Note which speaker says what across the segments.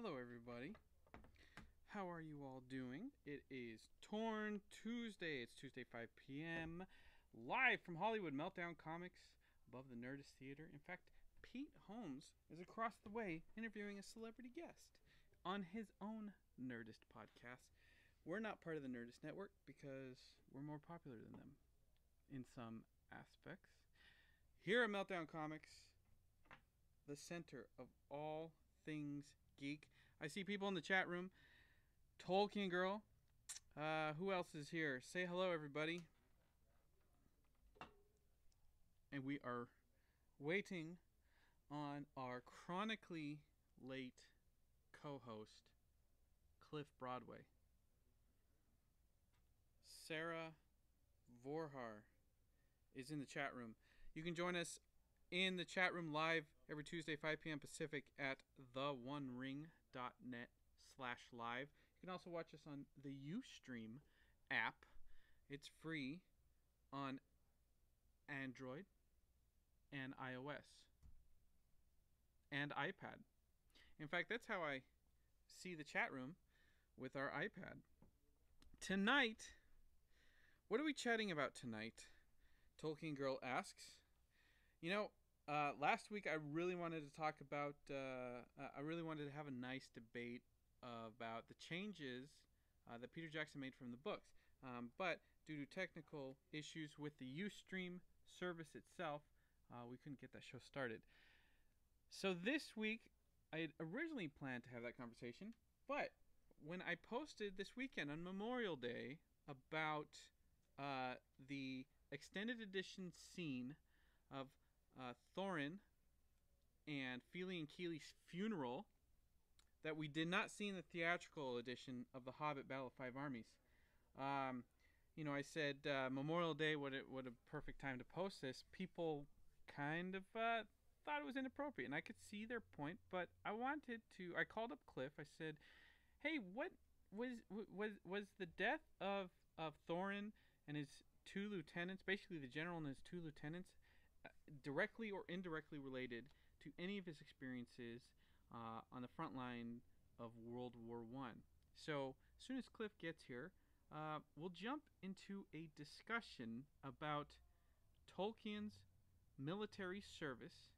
Speaker 1: Hello, everybody. How are you all doing? It is Torn Tuesday. It's Tuesday, 5 p.m. Live from Hollywood Meltdown Comics above the Nerdist Theater. In fact, Pete Holmes is across the way interviewing a celebrity guest on his own Nerdist podcast. We're not part of the Nerdist Network because we're more popular than them in some aspects. Here at Meltdown Comics, the center of all things geek. I see people in the chat room. Tolkien Girl. Who else is here? Say hello, everybody. And we are waiting on our chronically late co-host, Cliff Broadway. Sarah Vorhar is in the chat room. You can join us in the chat room live every Tuesday, 5 p.m. Pacific at theonering.net/live. You can also watch us on the Ustream app. It's free on Android and iOS and iPad. In fact, that's how I see the chat room with our iPad. Tonight, what are we chatting about tonight? Tolkien Girl asks. You know, last week I really wanted to talk about, I really wanted to have a nice debate about the changes that Peter Jackson made from the books. But due to technical issues with the Ustream service itself, we couldn't get that show started. So this week, I had originally planned to have that conversation, but when I posted this weekend on Memorial Day about the extended edition scene of Thorin and Fili and Kili's funeral that we did not see in the theatrical edition of The Hobbit Battle of Five Armies. I said Memorial Day, what a perfect time to post this. People kind of thought it was inappropriate, and I could see their point, but I called up Cliff. I said, hey, what was the death of Thorin and his two lieutenants, basically the general and his two lieutenants, directly or indirectly related to any of his experiences on the front line of World War I? So as soon as Cliff gets here, we'll jump into a discussion about Tolkien's military service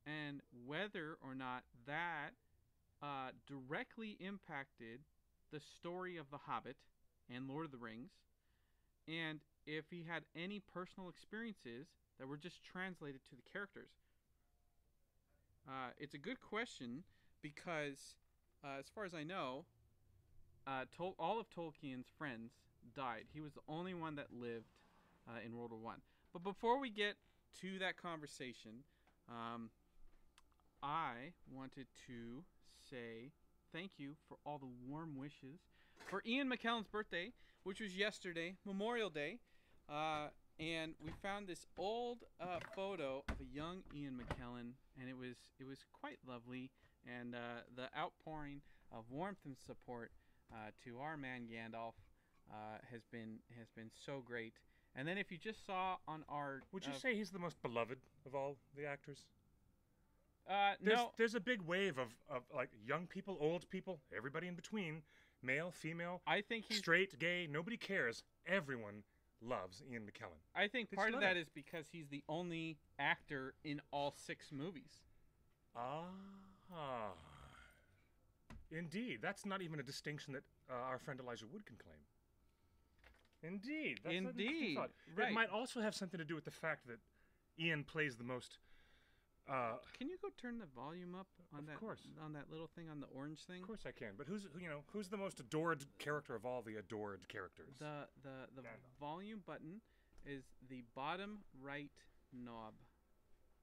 Speaker 1: and whether or not that directly impacted the story of The Hobbit and Lord of the Rings, and if he had any personal experiences that were just translated to the characters. It's a good question because, as far as I know, all of Tolkien's friends died. He was the only one that lived in World War I. But before we get to that conversation, I wanted to say thank you for all the warm wishes for Ian McKellen's birthday, which was yesterday, Memorial Day. And we found this old photo of a young Ian McKellen, and it was quite lovely. And the outpouring of warmth and support to our man Gandalf has been so great. And then if you just saw on our,
Speaker 2: would you say he's the most beloved of all the actors?
Speaker 1: No,
Speaker 2: there's a big wave of like young people, old people, everybody in between, male, female.
Speaker 1: I think he's
Speaker 2: straight, gay. Nobody cares. Everyone loves Ian McKellen.
Speaker 1: I think part of that is because he's the only actor in all 6 movies.
Speaker 2: Ah, indeed. That's not even a distinction that our friend Elijah Wood can claim. Indeed. That's
Speaker 1: Indeed.
Speaker 2: Right. It might also have something to do with the fact that Ian plays the most.
Speaker 1: Can you go turn the volume up on that?
Speaker 2: Of course.
Speaker 1: On that little thing on the orange thing.
Speaker 2: Of course I can. But who's the most adored character of all the adored characters?
Speaker 1: The volume button is the bottom right knob.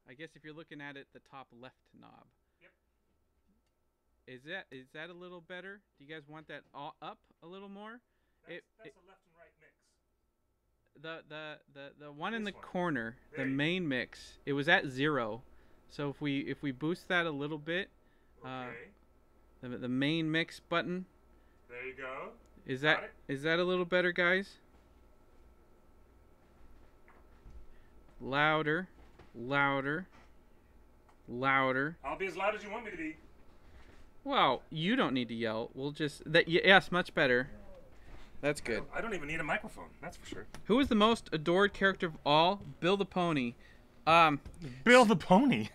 Speaker 1: I guess if you're looking at it, the top left knob.
Speaker 2: Yep.
Speaker 1: Is that a little better? Do you guys want that all up a little more?
Speaker 2: That's a left and right mix.
Speaker 1: The one in the corner, the main mix, it was at 0. So if we boost that a little bit, the main mix button.
Speaker 2: There you go.
Speaker 1: Is that a little better, guys? Louder, louder, louder.
Speaker 2: I'll be as loud as you want me to be.
Speaker 1: Well, you don't need to yell. We'll just yes, much better. That's good.
Speaker 2: I don't even need a microphone. That's for sure.
Speaker 1: Who is the most adored character of all? Bill the Pony.
Speaker 2: Bill the Pony.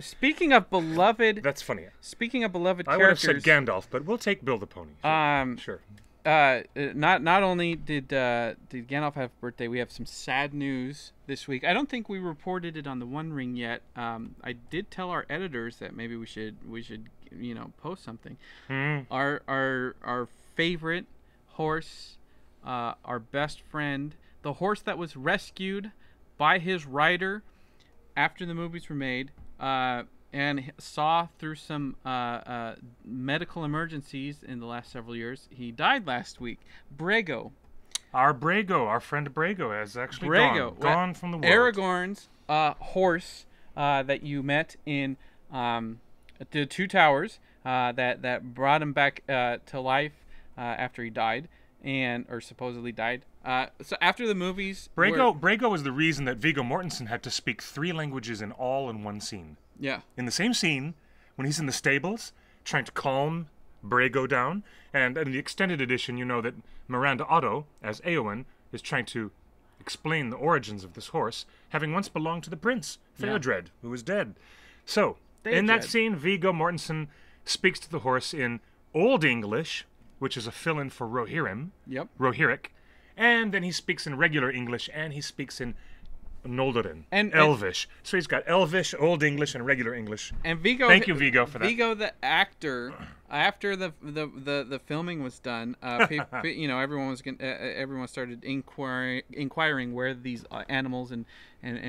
Speaker 1: Speaking of beloved.
Speaker 2: That's funny.
Speaker 1: Speaking of beloved
Speaker 2: I
Speaker 1: characters.
Speaker 2: would have said Gandalf, but we'll take Bill the Pony. Sure.
Speaker 1: Not only did Gandalf have a birthday, we have some sad news this week. I don't think we reported it on the One Ring yet. I did tell our editors that maybe we should post something. Our favorite horse, our best friend, the horse that was rescued by his rider after the movies were made, and saw through some medical emergencies in the last several years. He died last week. Brago.
Speaker 2: Our friend Brago has actually gone from the world.
Speaker 1: Aragorn's horse that you met in the Two Towers that brought him back to life after he died, or supposedly died. So after the movies,
Speaker 2: Brago was the reason that Viggo Mortensen had to speak 3 languages in one scene.
Speaker 1: Yeah.
Speaker 2: In the same scene, when he's in the stables trying to calm Brago down, and in the extended edition, you know that Miranda Otto, as Eowyn, is trying to explain the origins of this horse, having once belonged to the prince, Theodred, who is dead. So, in that scene, Viggo Mortensen speaks to the horse in Old English, which is a fill-in for Rohirrim.
Speaker 1: Yep.
Speaker 2: Rohirric. And then he speaks in regular English, and he speaks in Noldorin,
Speaker 1: and
Speaker 2: Elvish. So he's got Elvish, Old English, and regular English.
Speaker 1: And Viggo.
Speaker 2: Thank you, Viggo, for that.
Speaker 1: Viggo, the actor, after the filming was done, everyone started inquiring where these animals and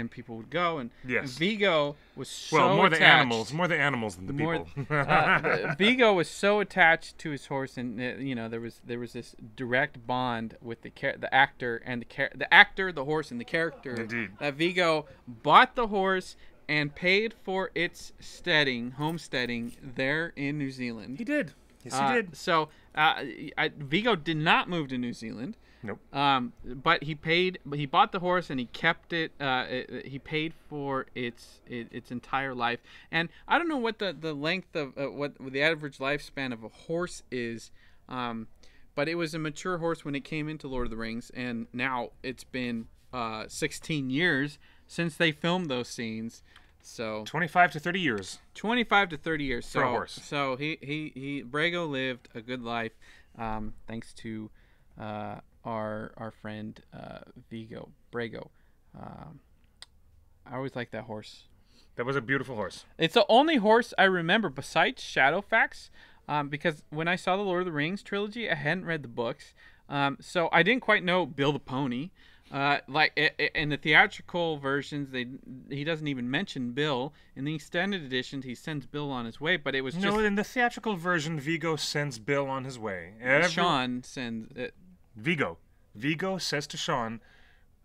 Speaker 1: people would go, and Viggo was so
Speaker 2: more
Speaker 1: attached.
Speaker 2: the animals than the people.
Speaker 1: Viggo was so attached to his horse, and there was this direct bond with the actor and the horse, and the character.
Speaker 2: Indeed.
Speaker 1: That Viggo bought the horse and paid for its homesteading there in New Zealand.
Speaker 2: He did. Yes, he did.
Speaker 1: So Viggo did not move to New Zealand.
Speaker 2: Nope.
Speaker 1: But he bought the horse and he kept it. He paid for its entire life. And I don't know what the length of what the average lifespan of a horse is. But it was a mature horse when it came into Lord of the Rings, and now it's been 16 years since they filmed those scenes. So
Speaker 2: 25 to 30 years.
Speaker 1: 25 to 30 years.
Speaker 2: For a horse.
Speaker 1: So Brago lived a good life, thanks to our friend Viggo Brago. I always liked that horse.
Speaker 2: That was a beautiful horse.
Speaker 1: It's the only horse I remember besides Shadowfax, because when I saw the Lord of the Rings trilogy, I hadn't read the books, so I didn't quite know Bill the Pony. In the theatrical versions, he doesn't even mention Bill. In the extended editions, he sends Bill on his way, but it was just...
Speaker 2: No, in the theatrical version, Viggo sends Bill on his way.
Speaker 1: Sean sends...
Speaker 2: Viggo says to Sean,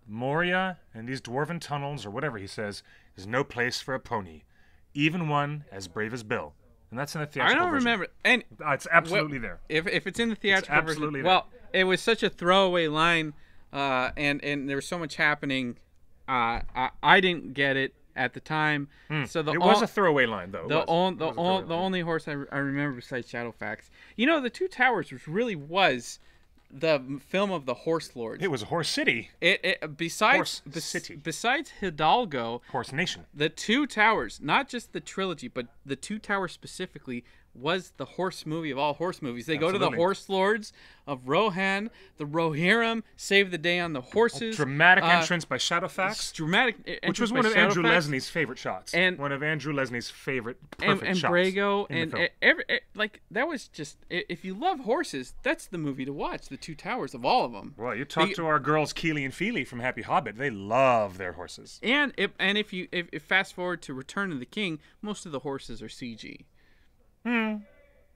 Speaker 2: Moria and these dwarven tunnels, or whatever he says, is no place for a pony, even one as brave as Bill. And that's in the theatrical version.
Speaker 1: I don't remember. And
Speaker 2: it's absolutely there.
Speaker 1: If it's in the theatrical version...
Speaker 2: There.
Speaker 1: Well, it was such a throwaway line... and there was so much happening. I didn't get it at the time. So
Speaker 2: it was a throwaway line, though.
Speaker 1: The only horse I remember besides Shadowfax. The Two Towers really was the film of the Horse Lords.
Speaker 2: It was a horse city.
Speaker 1: Besides Hidalgo,
Speaker 2: Horse Nation.
Speaker 1: The Two Towers, not just the trilogy, but the Two Towers specifically, was the horse movie of all horse movies. They go to the Horse Lords of Rohan, the Rohirrim, save the day on the horses.
Speaker 2: Dramatic entrance by Shadowfax. Which was one of Andrew Lesnie's favorite shots. And one of Andrew Lesnie's favorite perfect shots.
Speaker 1: And Brago, and that was just, if you love horses, that's the movie to watch, the Two Towers of all of them.
Speaker 2: Well, you talk to our girls Keely and Feely from Happy Hobbit, they love their horses.
Speaker 1: And if fast forward to Return of the King, most of the horses are CG.
Speaker 2: Well,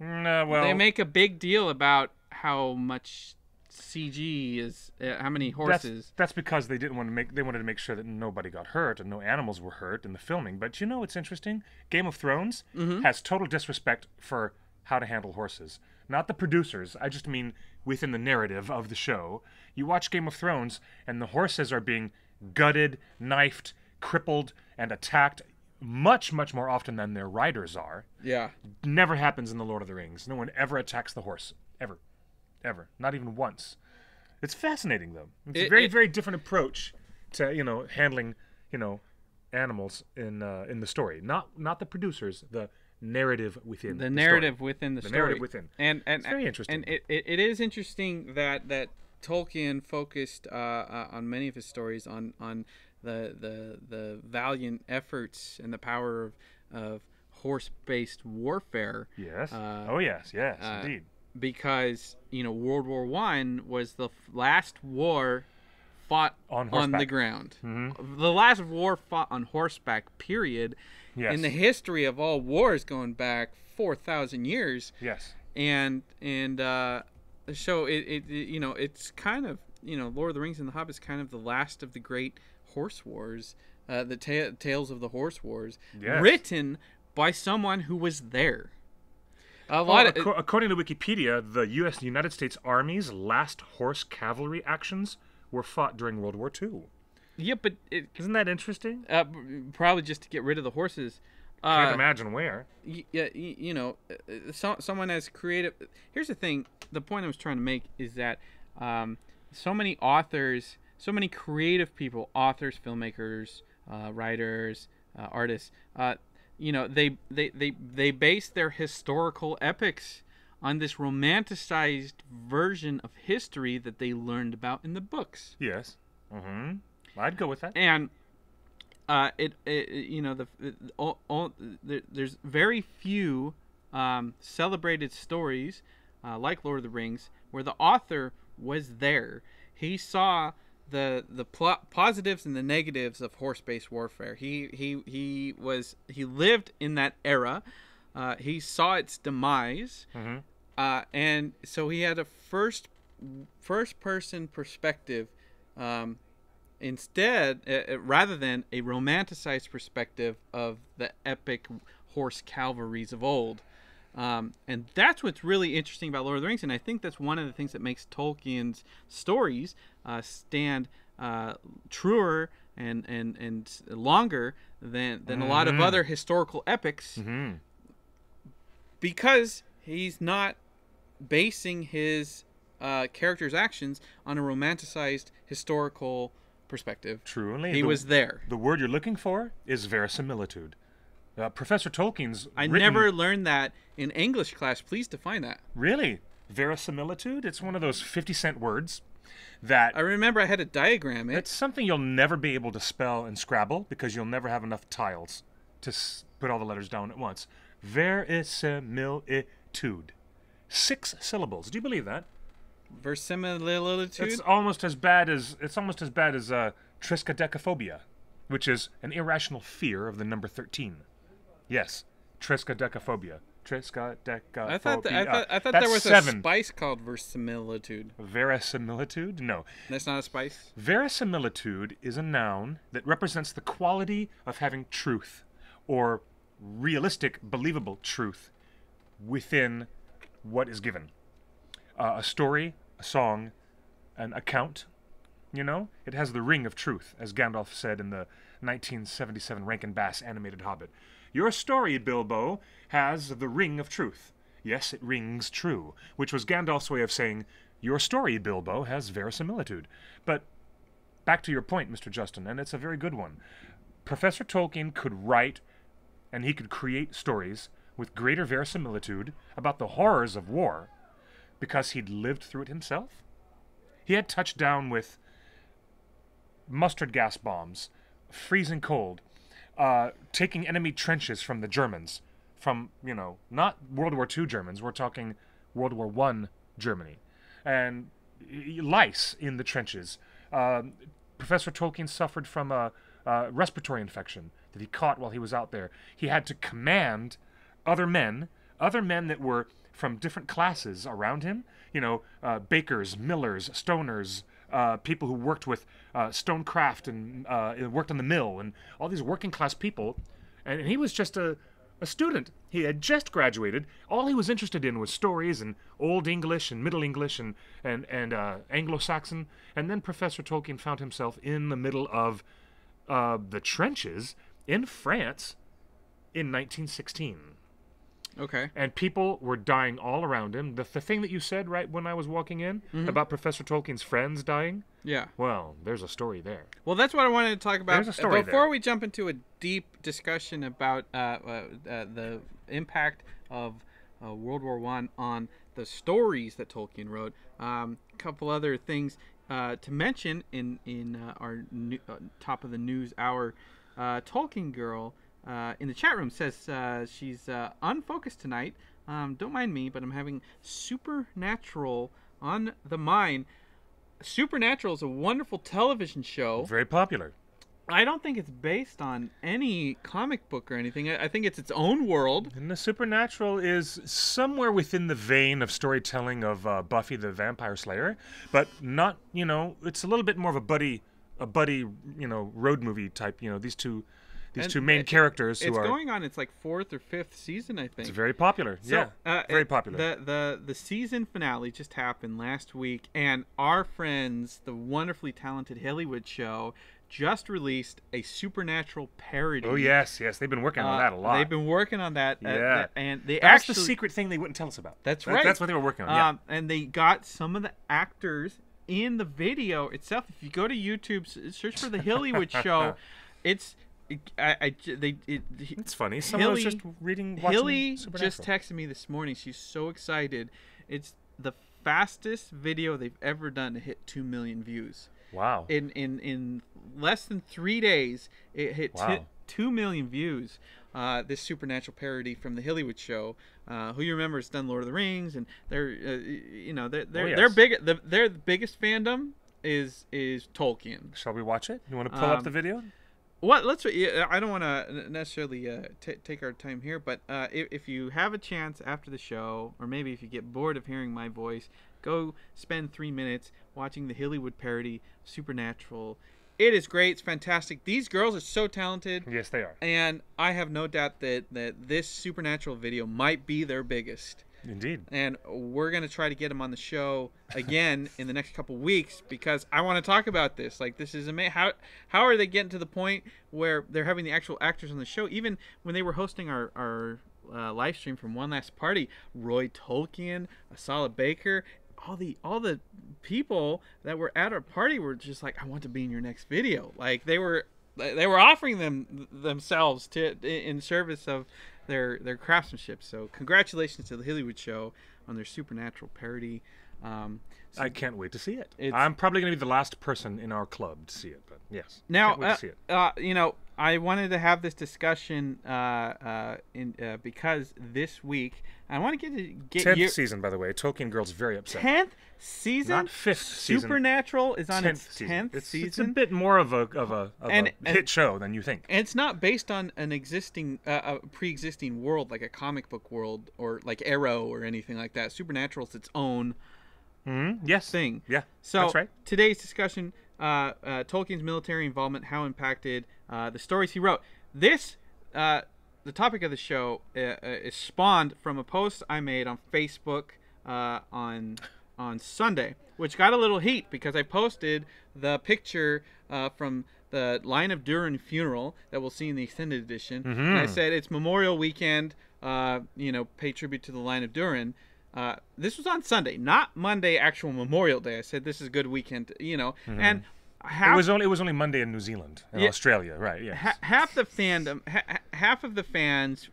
Speaker 1: they make a big deal about how much CG is, how many horses.
Speaker 2: That's because they wanted to make sure that nobody got hurt and no animals were hurt in the filming. But it's interesting. Game of Thrones has total disrespect for how to handle horses. Not the producers. I just mean within the narrative of the show. You watch Game of Thrones and the horses are being gutted, knifed, crippled, and attacked much, much more often than their riders are.
Speaker 1: Yeah.
Speaker 2: Never happens in the Lord of the Rings. No one ever attacks the horse. Ever. Ever. Not even once. It's fascinating, though. It's a very, very different approach to, handling, animals in the story. Not the producers, the narrative within
Speaker 1: the narrative story. Within the story.
Speaker 2: Narrative within.
Speaker 1: And
Speaker 2: it's very interesting.
Speaker 1: And it is interesting that Tolkien focused on many of his stories on the valiant efforts and the power of horse-based warfare.
Speaker 2: Yes. Yes, indeed.
Speaker 1: Because World War I was the last war fought on the ground.
Speaker 2: Mm-hmm.
Speaker 1: The last war fought on horseback. Period.
Speaker 2: Yes.
Speaker 1: In the history of all wars, going back 4,000 years.
Speaker 2: Yes.
Speaker 1: And so it's kind of Lord of the Rings and the Hobbit is kind of the last of the great horse wars, the tales of the horse wars,
Speaker 2: yes.
Speaker 1: written by someone who was there.
Speaker 2: According to Wikipedia, the United States Army's last horse cavalry actions were fought during World War II.
Speaker 1: Yeah, but
Speaker 2: isn't that interesting?
Speaker 1: Probably just to get rid of the horses.
Speaker 2: Can't imagine where.
Speaker 1: Yeah, someone as creative. Here's the thing. The point I was trying to make is that so many authors, so many creative people, authors, filmmakers, writers, artists, they base their historical epics on this romanticized version of history that they learned about in the books.
Speaker 2: Yes. Mm-hmm. I'd go with that.
Speaker 1: And there's very few celebrated stories like Lord of the Rings where the author was there. He saw the positives and the negatives of horse-based warfare. He lived in that era. He saw its demise,
Speaker 2: mm-hmm.
Speaker 1: And so he had a first person perspective. Instead, rather than a romanticized perspective of the epic horse cavalries of old. And that's what's really interesting about Lord of the Rings, and I think that's one of the things that makes Tolkien's stories stand truer and longer than
Speaker 2: mm-hmm.
Speaker 1: a lot of other historical epics,
Speaker 2: mm-hmm.
Speaker 1: because he's not basing his characters' actions on a romanticized historical perspective.
Speaker 2: Truly.
Speaker 1: He was there.
Speaker 2: The word you're looking for is verisimilitude. Professor Tolkien's
Speaker 1: I never learned that in English class. Please define that.
Speaker 2: Really? Verisimilitude? It's one of those 50-cent words that...
Speaker 1: I remember I had to diagram it.
Speaker 2: It's something you'll never be able to spell in Scrabble because you'll never have enough tiles to put all the letters down at once. Verisimilitude. 6 syllables. Do you believe that?
Speaker 1: Verisimilitude?
Speaker 2: It's almost as bad as triskaidekaphobia, which is an irrational fear of the number 13. Yes, triskaidekaphobia. Triskaidekaphobia.
Speaker 1: I thought there was 7. A spice called verisimilitude.
Speaker 2: Verisimilitude? No.
Speaker 1: That's not a spice?
Speaker 2: Verisimilitude is a noun that represents the quality of having truth, or realistic, believable truth, within what is given. A story, a song, an account, it has the ring of truth, as Gandalf said in the 1977 Rankin Bass animated Hobbit. Your story, Bilbo, has the ring of truth. Yes, it rings true, which was Gandalf's way of saying, your story, Bilbo, has verisimilitude. But back to your point, Mr. Justin, and it's a very good one. Professor Tolkien could write and he could create stories with greater verisimilitude about the horrors of war because he'd lived through it himself. He had touched down with mustard gas bombs, freezing cold, taking enemy trenches from the Germans, from, not World War II Germans, we're talking World War I Germany, and lice in the trenches. Professor Tolkien suffered from a respiratory infection that he caught while he was out there. He had to command other men that were from different classes around him, bakers, millers, stoners, people who worked with stonecraft and worked on the mill, and all these working class people. And he was just a student. He had just graduated. All he was interested in was stories and Old English and Middle English and Anglo-Saxon. And then Professor Tolkien found himself in the middle of the trenches in France in 1916.
Speaker 1: Okay.
Speaker 2: And people were dying all around him. The thing that you said right when I was walking in about Professor Tolkien's friends dying,
Speaker 1: Yeah.
Speaker 2: well, there's a story there.
Speaker 1: Well, that's what I wanted to talk about.
Speaker 2: There's a story
Speaker 1: Before
Speaker 2: there.
Speaker 1: we jump into a deep discussion about the impact of World War I on the stories that Tolkien wrote, a couple other things to mention in our top of the news hour. Tolkien Girl in the chat room says she's unfocused tonight. Don't mind me, but I'm having Supernatural on the mind. Supernatural is a wonderful television show.
Speaker 2: Very popular.
Speaker 1: I don't think it's based on any comic book or anything. I think it's its own world.
Speaker 2: And the Supernatural is somewhere within the vein of storytelling of Buffy the Vampire Slayer, but not, it's a little bit more of a buddy, road movie type. These two main characters who
Speaker 1: it's
Speaker 2: are.
Speaker 1: going on its like 4th or 5th season, I think.
Speaker 2: It's very popular.
Speaker 1: So,
Speaker 2: very popular.
Speaker 1: The season finale just happened last week, and our friends, the wonderfully talented Hollywood Show, just released a Supernatural parody.
Speaker 2: Oh yes, they've been working on that a lot.
Speaker 1: They've been working on that.
Speaker 2: Yeah,
Speaker 1: and they
Speaker 2: that's the secret thing they wouldn't tell us about.
Speaker 1: That's right.
Speaker 2: That's what they were working on. Yeah,
Speaker 1: and they got some of the actors in the video itself. If you go to YouTube, search for the Hollywood Show. It's
Speaker 2: funny. Someone was just watching
Speaker 1: Hilly
Speaker 2: Supernatural.
Speaker 1: just texted me this morning. She's so excited. It's the fastest video they've ever done to hit 2 million views.
Speaker 2: Wow.
Speaker 1: In less than 3 days, it hit 2 million views. This Supernatural parody from the Hollywood Show. Who you remember has done Lord of the Rings, and they're they're big. Their biggest fandom is Tolkien.
Speaker 2: Shall we watch it? You want to pull up the video?
Speaker 1: What? I don't want to necessarily take our time here, but if you have a chance after the show, or maybe if you get bored of hearing my voice, go spend 3 minutes watching the Hollywood parody Supernatural. It is great. It's fantastic. These girls are so talented.
Speaker 2: Yes, they are.
Speaker 1: And I have no doubt that this Supernatural video might be their biggest.
Speaker 2: Indeed.
Speaker 1: And we're going to try to get them on the show again in the next couple weeks, because I want to talk about this. Like, this is amazing. How are they getting to the point where they're having the actual actors on the show? Even when they were hosting our live stream from One Last Party, Roy Tolkien, Asala Baker, all the people that were at our party were just like, I want to be in your next video. Like, they were offering themselves in service of their craftsmanship. So congratulations to the Hollywood Show on their Supernatural parody.
Speaker 2: I can't wait to see it. I'm probably going to be the last person in our club to see it, but yes.
Speaker 1: Now,
Speaker 2: can't wait to see it.
Speaker 1: I wanted to have this discussion because this week I want to get
Speaker 2: 10th season, by the way. Tolkien Girl's very upset.
Speaker 1: 10th season,
Speaker 2: not 5th season.
Speaker 1: Supernatural is on its 10th season.
Speaker 2: It's a bit more of a hit show than you think.
Speaker 1: And it's not based on an existing, a pre-existing world like a comic book world or like Arrow or anything like that. Supernatural is its own thing.
Speaker 2: Yeah,
Speaker 1: so
Speaker 2: that's right.
Speaker 1: Today's discussion, Tolkien's military involvement, how impacted the stories he wrote. This, the topic of the show is spawned from a post I made on Facebook on Sunday, which got a little heat because I posted the picture from the Line of Durin funeral that we'll see in the extended edition. And I said it's Memorial Weekend, pay tribute to the Line of Durin. This was on Sunday, not Monday, actual Memorial Day. I said this is a good weekend, and
Speaker 2: it was only Monday in New Zealand and Australia, right? Yeah.
Speaker 1: Half the fandom, half of the fans,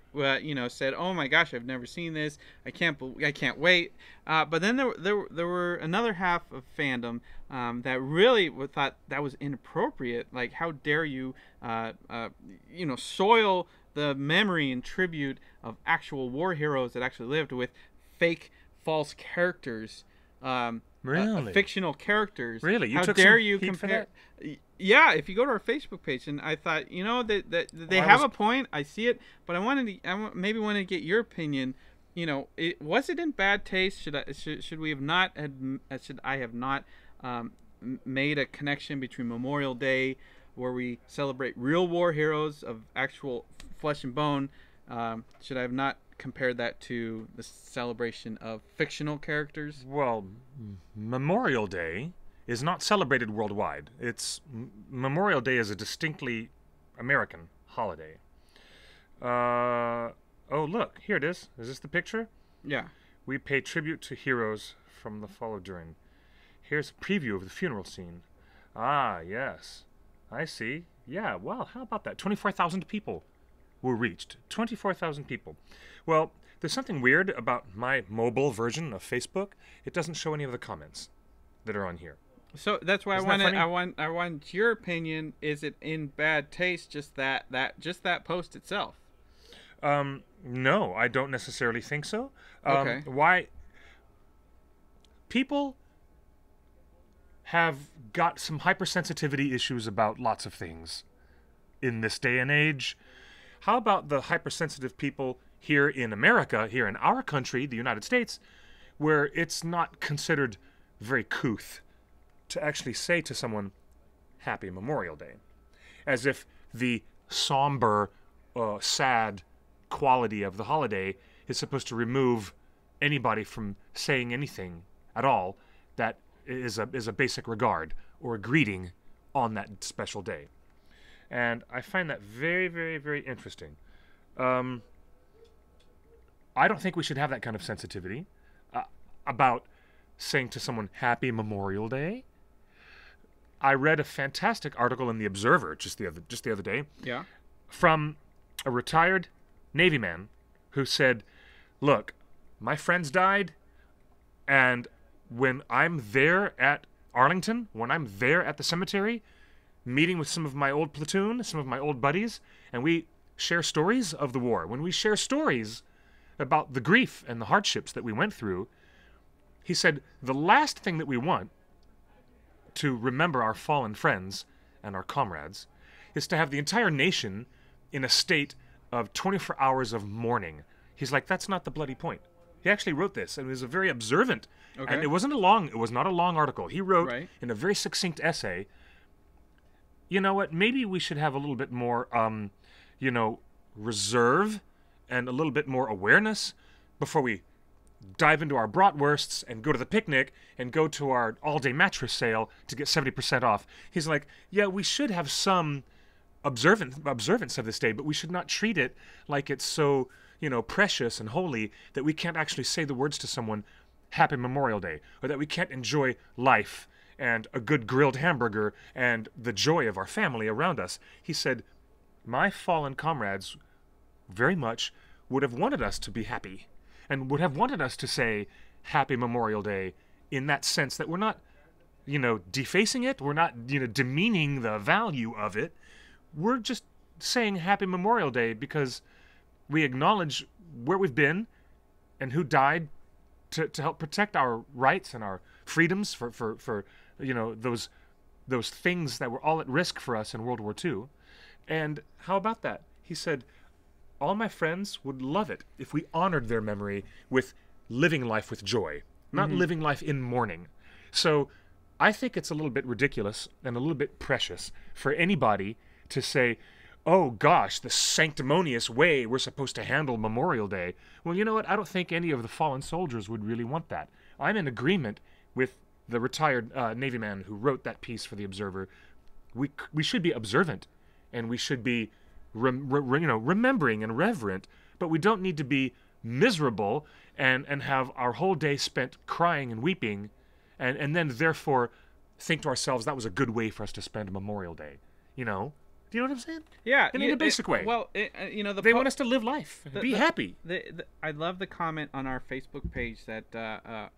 Speaker 1: said, "Oh my gosh, I've never seen this. I can't wait." But then there were another half of fandom that really thought that was inappropriate. Like, how dare you, soil the memory and tribute of actual war heroes that actually lived with fake, false characters.
Speaker 2: Really?
Speaker 1: Fictional characters.
Speaker 2: Really? You
Speaker 1: How
Speaker 2: took
Speaker 1: dare
Speaker 2: some
Speaker 1: you
Speaker 2: heat
Speaker 1: compare?
Speaker 2: for that?
Speaker 1: Yeah, if you go to our Facebook page, and I thought, that they have a point. I see it, but I maybe wanted to get your opinion. Was it in bad taste? Should we have not should I have not made a connection between Memorial Day, where we celebrate real war heroes of actual flesh and bone? Should I have not compared that to the celebration of fictional characters?
Speaker 2: Well, Memorial Day is not celebrated worldwide. Memorial Day is a distinctly American holiday. Oh, look. Here it is. Is this the picture?
Speaker 1: Yeah.
Speaker 2: We pay tribute to heroes from the fall of Durin. Here's a preview of the funeral scene. Ah, yes. I see. Yeah, well, how about that? 24,000 people were reached. 24,000 people. Well, there's something weird about my mobile version of Facebook. It doesn't show any of the comments that are on here.
Speaker 1: So that's why
Speaker 2: Isn't that funny?
Speaker 1: I want your opinion. Is it in bad taste? Just that post itself.
Speaker 2: No, I don't necessarily think so.
Speaker 1: Okay.
Speaker 2: Why? People have got some hypersensitivity issues about lots of things in this day and age. How about the hypersensitive people here in America, here in our country, the United States, where it's not considered very couth to actually say to someone, Happy Memorial Day, as if the somber, sad quality of the holiday is supposed to remove anybody from saying anything at all that is a basic regard or a greeting on that special day. And I find that very, very, very interesting. I don't think we should have that kind of sensitivity about saying to someone Happy Memorial Day. I read a fantastic article in the Observer just the other day.
Speaker 1: Yeah.
Speaker 2: From a retired Navy man who said, "Look, my friends died, and when I'm there at Arlington, when I'm there at the cemetery, meeting with some of my old platoon, some of my old buddies, and we share stories of the war, when we share stories about the grief and the hardships that we went through," he said, "the last thing that we want to remember our fallen friends and our comrades is to have the entire nation in a state of 24 hours of mourning." He's like, that's not the bloody point. He actually wrote this, and it was a very observant, and it was not a long article. He wrote in a very succinct essay, you know what, maybe we should have a little bit more, reserve and a little bit more awareness before we dive into our bratwursts and go to the picnic and go to our all-day mattress sale to get 70% off. He's like, yeah, we should have some observance of this day, but we should not treat it like it's so, precious and holy that we can't actually say the words to someone, Happy Memorial Day, or that we can't enjoy life and a good grilled hamburger and the joy of our family around us. He said, my fallen comrades very much would have wanted us to be happy and would have wanted us to say Happy Memorial Day in that sense that we're not, defacing it. We're not, demeaning the value of it. We're just saying Happy Memorial Day because we acknowledge where we've been and who died to help protect our rights and our freedoms for those things that were all at risk for us in World War II. And how about that? He said, all my friends would love it if we honored their memory with living life with joy, not living life in mourning. So I think it's a little bit ridiculous and a little bit precious for anybody to say, oh gosh, the sanctimonious way we're supposed to handle Memorial Day. Well, you know what? I don't think any of the fallen soldiers would really want that. I'm in agreement with the retired Navy man who wrote that piece for the Observer. We should be observant, and we should be remembering and reverent, but we don't need to be miserable and have our whole day spent crying and weeping, and then therefore think to ourselves that was a good way for us to spend Memorial Day. Do you know what I'm saying?
Speaker 1: Yeah,
Speaker 2: in a basic way.
Speaker 1: Well,
Speaker 2: they want us to live life, be happy.
Speaker 1: I love the comment on our Facebook page that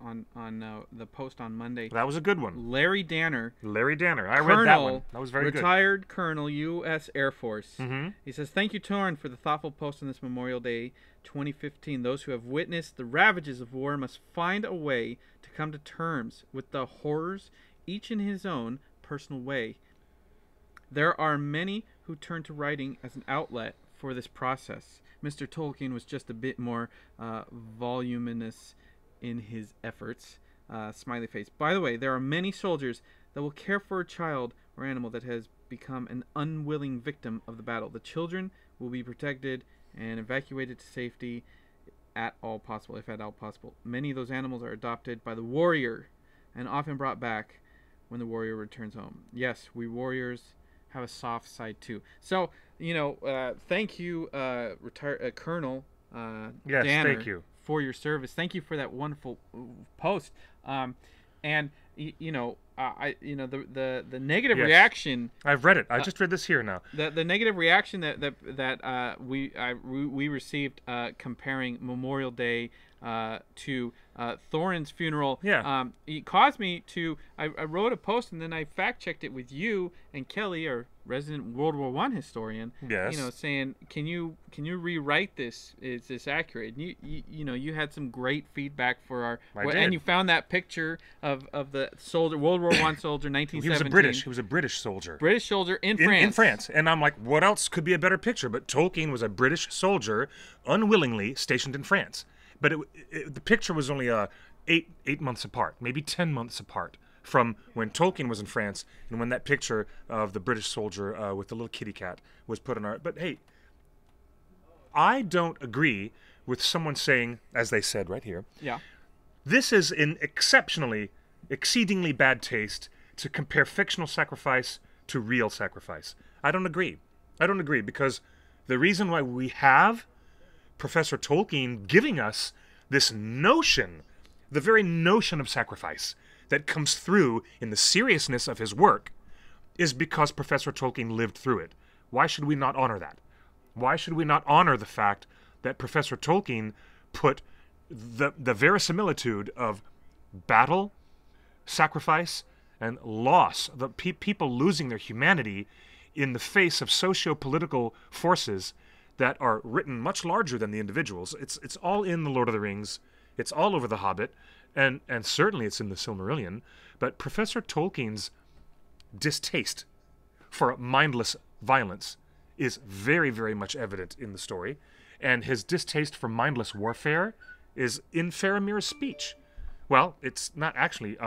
Speaker 1: on the post on Monday.
Speaker 2: That was a good one.
Speaker 1: Larry Danner.
Speaker 2: I read that one. That was very good.
Speaker 1: Retired Colonel, U.S. Air Force.
Speaker 2: Mm-hmm.
Speaker 1: He says, "Thank you, Torrin, for the thoughtful post on this Memorial Day 2015. Those who have witnessed the ravages of war must find a way to come to terms with the horrors, each in his own personal way. There are many who turn to writing as an outlet for this process. Mr. Tolkien was just a bit more voluminous in his efforts." Smiley face. By the way, there are many soldiers that will care for a child or animal that has become an unwilling victim of the battle. The children will be protected and evacuated to safety if at all possible. Many of those animals are adopted by the warrior and often brought back when the warrior returns home. Yes, we warriors have a soft side too. So, thank you, Colonel
Speaker 2: Yes,
Speaker 1: Danner,
Speaker 2: thank you.
Speaker 1: for your service. Thank you for that wonderful post. And the negative
Speaker 2: Yes.
Speaker 1: reaction.
Speaker 2: I've read it. I just read this here now.
Speaker 1: The negative reaction that we received comparing Memorial Day to Thorin's funeral.
Speaker 2: Yeah.
Speaker 1: It caused me to. I wrote a post and then I fact checked it with you and Kelly, our resident World War I historian.
Speaker 2: Yes.
Speaker 1: Saying, can you rewrite this? Is this accurate? And you had some great feedback for our.
Speaker 2: I did.
Speaker 1: And you found that picture of the soldier, World War I soldier, 1917.
Speaker 2: He was a British soldier.
Speaker 1: British soldier in France.
Speaker 2: In France. And I'm like, what else could be a better picture? But Tolkien was a British soldier, unwillingly stationed in France. But the picture was only 8 months apart, maybe 10 months apart from when Tolkien was in France and when that picture of the British soldier with the little kitty cat was put on our. But hey, I don't agree with someone saying, as they said right here,
Speaker 1: Yeah.
Speaker 2: this is in exceedingly bad taste to compare fictional sacrifice to real sacrifice. I don't agree. I don't agree because the reason why we have Professor Tolkien giving us this notion, the very notion of sacrifice that comes through in the seriousness of his work, is because Professor Tolkien lived through it. Why should we not honor that? Why should we not honor the fact that Professor Tolkien put the verisimilitude of battle, sacrifice, and loss, the people losing their humanity in the face of socio-political forces that are written much larger than the individuals. It's all in The Lord of the Rings. It's all over The Hobbit. And certainly it's in The Silmarillion. But Professor Tolkien's distaste for mindless violence is very, very much evident in the story. And his distaste for mindless warfare is in Faramir's speech. Well, it's not actually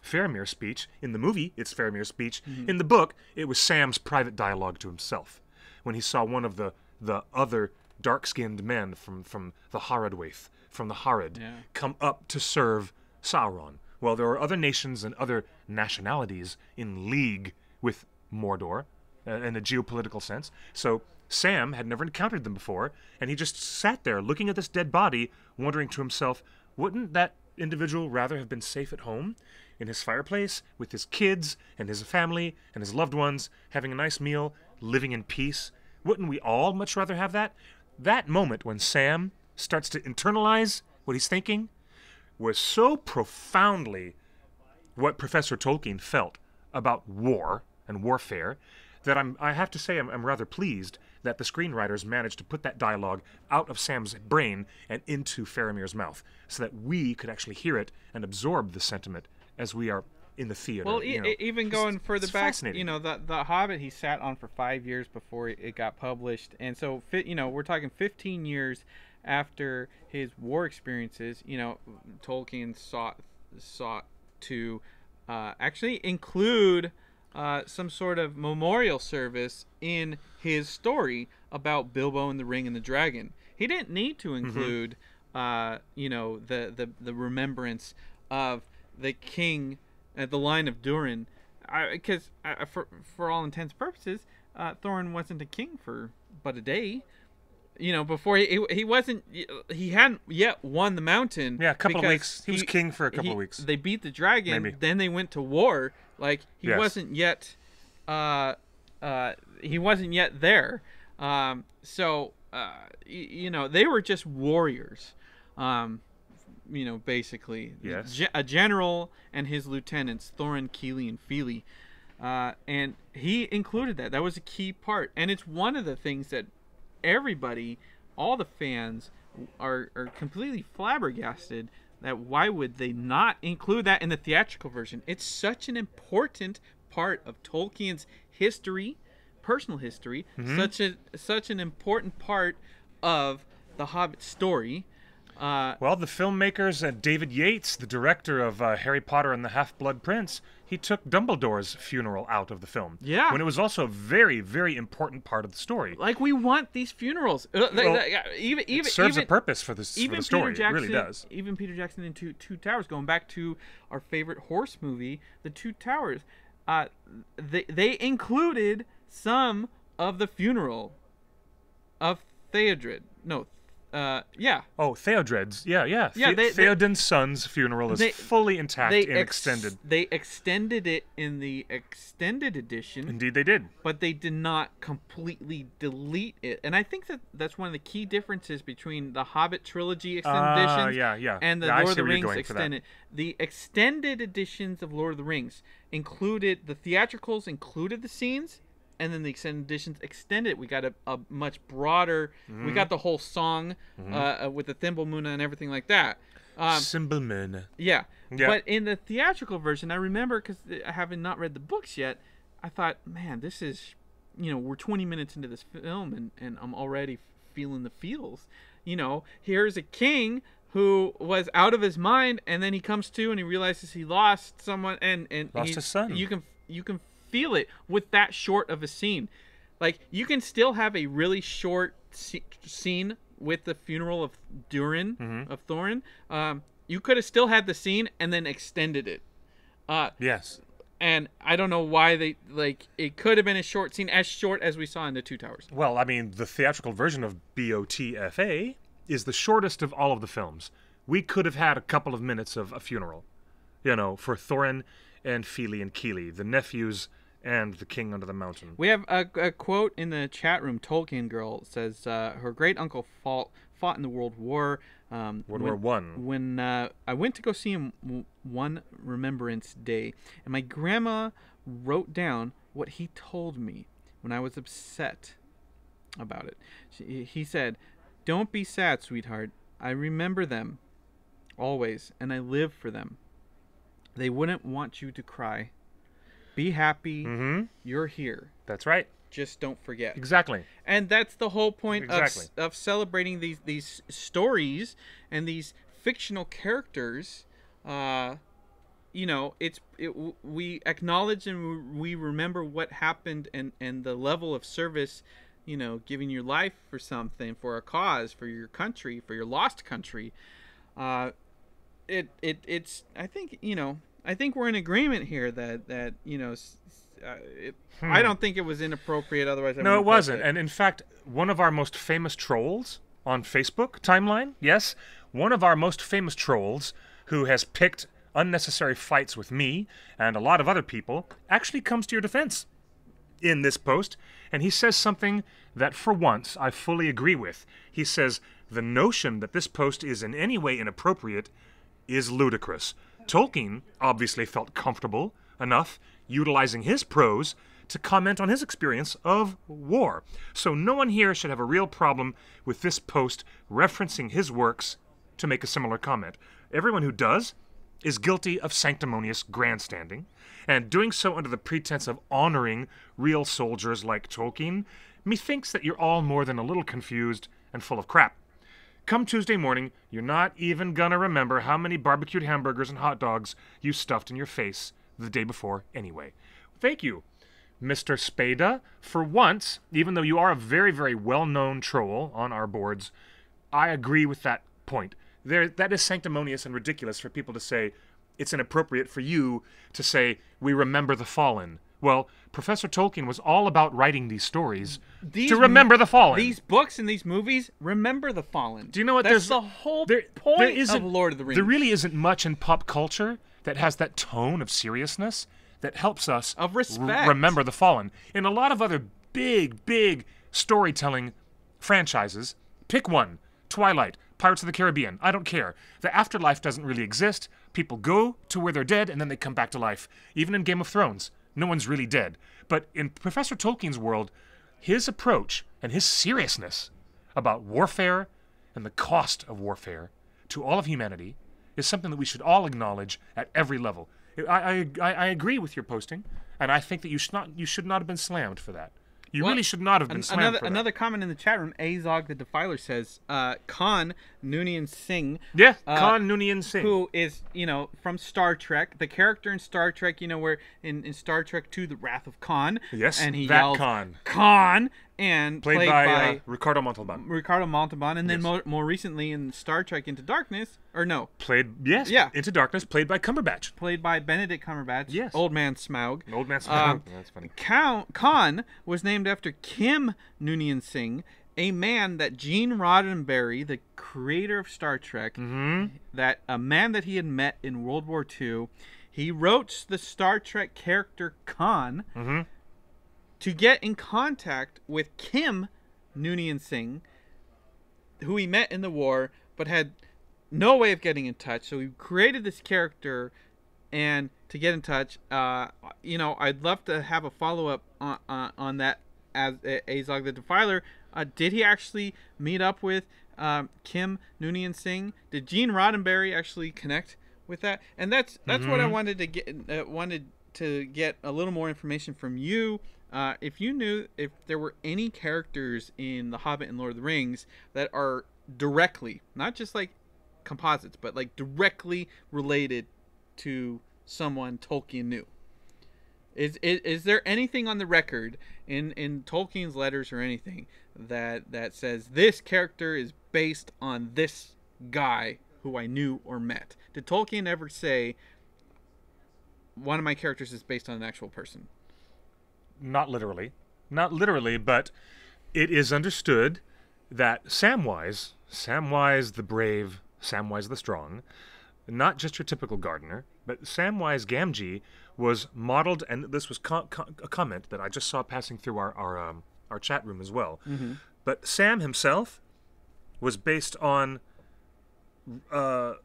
Speaker 2: Faramir's speech. In the movie, it's Faramir's speech. Mm-hmm. In the book, it was Sam's private dialogue to himself when he saw one of the other dark-skinned men from the Haradwaith, from the Harad, come up to serve Sauron. Well, there are other nations and other nationalities in league with Mordor in a geopolitical sense. So Sam had never encountered them before, and he just sat there looking at this dead body, wondering to himself, wouldn't that individual rather have been safe at home in his fireplace with his kids and his family and his loved ones, having a nice meal, living in peace? Wouldn't we all much rather have that? That moment when Sam starts to internalize what he's thinking was so profoundly what Professor Tolkien felt about war and warfare that I have to say I'm rather pleased that the screenwriters managed to put that dialogue out of Sam's brain and into Faramir's mouth so that we could actually hear it and absorb the sentiment as we are in the theater.
Speaker 1: Well, even going further back, the Hobbit he sat on for 5 years before it got published, and so we're talking 15 years after his war experiences. Tolkien sought to actually include some sort of memorial service in his story about Bilbo and the Ring and the Dragon. He didn't need to include, the remembrance of the king at the line of Durin, because for all intents and purposes, Thorin wasn't a king for but a day. Before he wasn't, he hadn't yet won the mountain.
Speaker 2: Yeah, a couple of weeks. He was king for a couple of weeks.
Speaker 1: They beat the dragon.
Speaker 2: Maybe.
Speaker 1: Then they went to war. Like he wasn't yet. He wasn't yet there. They were just warriors. Basically.
Speaker 2: Yes.
Speaker 1: A general and his lieutenants, Thorin, Keely, and Feely. And he included that. That was a key part. And it's one of the things that everybody, all the fans, are completely flabbergasted that why would they not include that in the theatrical version? It's such an important part of Tolkien's history, personal history, such an important part of the Hobbit story.
Speaker 2: Well, the filmmakers, David Yates, the director of Harry Potter and the Half-Blood Prince, he took Dumbledore's funeral out of the film.
Speaker 1: Yeah.
Speaker 2: When it was also a very, very important part of the story.
Speaker 1: Like, we want these funerals.
Speaker 2: It serves a purpose for the story. It really does.
Speaker 1: Even Peter Jackson in Two Towers, going back to our favorite horse movie, The Two Towers, they included some of the funeral of Theodred. No, yeah.
Speaker 2: Oh, Theodred's. Yeah.
Speaker 1: Yeah,
Speaker 2: Theoden's son's funeral is fully intact and extended.
Speaker 1: They extended it in the extended edition.
Speaker 2: Indeed, they did.
Speaker 1: But they did not completely delete it. And I think that's one of the key differences between the Hobbit trilogy extended editions and the Lord of the Rings extended. The extended editions of Lord of the Rings included the theatricals, included the scenes, and then the extended editions extended. We got a much broader. We got the whole song with the Thimblemuna and everything like that.
Speaker 2: Thimblemuna.
Speaker 1: Yeah. But in the theatrical version, I remember, because I haven't not read the books yet, I thought, man, this is, we're 20 minutes into this film, and I'm already feeling the feels. Here's a king who was out of his mind, and then he comes to and he realizes he lost someone, and
Speaker 2: lost his son.
Speaker 1: You can feel it with that short of a scene. Like, you can still have a really short scene with the funeral of Durin, of Thorin. You could have still had the scene and then extended it.
Speaker 2: Yes.
Speaker 1: And I don't know why they, it could have been a short scene, as short as we saw in the Two Towers.
Speaker 2: Well, I mean, the theatrical version of BOTFA is the shortest of all of the films. We could have had a couple of minutes of a funeral, for Thorin and Fili and Kili, the nephews and the king under the mountain.
Speaker 1: We have a quote in the chat room. Tolkien Girl says her great uncle fought in the World War.
Speaker 2: World War One.
Speaker 1: When I went to go see him one Remembrance Day, and my grandma wrote down what he told me when I was upset about it. He said, "Don't be sad, sweetheart. I remember them always, and I live for them. They wouldn't want you to cry. Be happy. You're here.
Speaker 2: That's right.
Speaker 1: Just don't forget."
Speaker 2: Exactly.
Speaker 1: And that's the whole point of celebrating these stories and these fictional characters. We acknowledge and we remember what happened, and the level of service, giving your life for something, for a cause, for your country, for your lost country. It's I think we're in agreement here that I don't think it was inappropriate. Otherwise,
Speaker 2: no, it wasn't. And in fact, one of our most famous trolls on Facebook timeline, yes, one of our most famous trolls who has picked unnecessary fights with me and a lot of other people actually comes to your defense in this post, and he says something that for once I fully agree with. He says the notion that this post is in any way inappropriate is ludicrous. Tolkien obviously felt comfortable enough utilizing his prose to comment on his experience of war. So no one here should have a real problem with this post referencing his works to make a similar comment. Everyone who does is guilty of sanctimonious grandstanding, and doing so under the pretense of honoring real soldiers like Tolkien, methinks that you're all more than a little confused and full of crap. Come Tuesday morning, you're not even gonna remember how many barbecued hamburgers and hot dogs you stuffed in your face the day before anyway. Thank you, Mr. Spada. For once, even though you are a very, very well-known troll on our boards, I agree with that point. That is sanctimonious and ridiculous for people to say it's inappropriate for you to say we remember the fallen. Well, Professor Tolkien was all about writing these stories to remember the fallen.
Speaker 1: These books and these movies remember the fallen.
Speaker 2: Do you know what?
Speaker 1: That's the whole point of Lord of the Rings.
Speaker 2: There really isn't much in pop culture that has that tone of seriousness that helps us
Speaker 1: of respect
Speaker 2: remember the fallen. In a lot of other big storytelling franchises, pick one: Twilight, Pirates of the Caribbean. I don't care. The afterlife doesn't really exist. People go to where they're dead and then they come back to life. Even in Game of Thrones, no one's really dead. But in Professor Tolkien's world, his approach and his seriousness about warfare and the cost of warfare to all of humanity is something that we should all acknowledge at every level. I agree with your posting, and I think that you should not have been slammed for that. You really should not have been slammed for that.
Speaker 1: Another comment in the chat room, Azog the Defiler says, Khan Noonien Singh.
Speaker 2: Yeah, Khan Noonien Singh.
Speaker 1: Who is, from Star Trek. The character in Star Trek, where in Star Trek 2, The Wrath of Khan.
Speaker 2: Yes,
Speaker 1: and he
Speaker 2: that
Speaker 1: yells,
Speaker 2: Khan.
Speaker 1: Khan! And
Speaker 2: played by Ricardo Montalban.
Speaker 1: Ricardo Montalban, and then
Speaker 2: Yes.
Speaker 1: more recently in Star Trek Into Darkness, or no.
Speaker 2: Into Darkness, played by Cumberbatch.
Speaker 1: Played by Benedict Cumberbatch.
Speaker 2: Yes.
Speaker 1: Old Man Smaug.
Speaker 2: Old Man Smaug. That's funny.
Speaker 1: Khan was named after Kim Noonien Singh, a man that Gene Roddenberry, the creator of Star Trek, that a man that he had met in World War II, he wrote the Star Trek character Khan to get in contact with Kim Noonien Singh, who he met in the war, but had no way of getting in touch. So he created this character, and to get in touch, I'd love to have a follow-up on that as Azog the Defiler. Did he actually meet up with Kim Noonien Singh? Did Gene Roddenberry actually connect with that? And that's what I wanted to get a little more information from you. If you knew if there were any characters in The Hobbit and Lord of the Rings that are directly, not just like composites, but like directly related to someone Tolkien knew. Is there anything on the record in Tolkien's letters or anything that says this character is based on this guy who I knew or met? Did Tolkien ever say one of my characters is based on an actual person?
Speaker 2: Not literally, but it is understood that Samwise the brave, Samwise the strong, not just your typical gardener, but Samwise Gamgee was modeled, and this was a comment that I just saw passing through our chat room as well. But Sam himself was based on the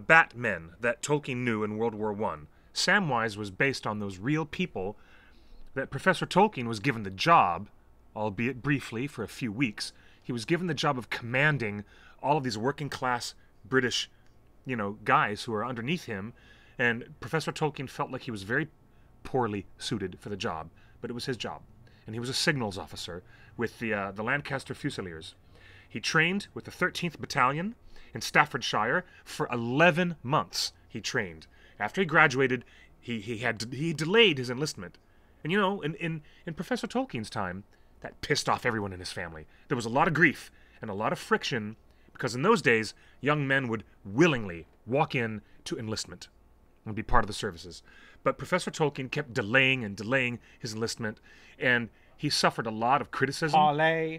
Speaker 2: Batmen that Tolkien knew in World War I. Samwise was based on those real people that Professor Tolkien was given the job, albeit briefly for a few weeks. He was given the job of commanding all of these working class British, guys who are underneath him, and Professor Tolkien felt like he was very poorly suited for the job, but it was his job, and he was a signals officer with the Lancaster Fusiliers. He trained with the 13th Battalion in Staffordshire for 11 months. He trained. After he graduated, he delayed his enlistment, and in Professor Tolkien's time, that pissed off everyone in his family. There was a lot of grief and a lot of friction, because in those days, young men would willingly walk in to enlistment and be part of the services. But Professor Tolkien kept delaying his enlistment, and he suffered a lot of criticism.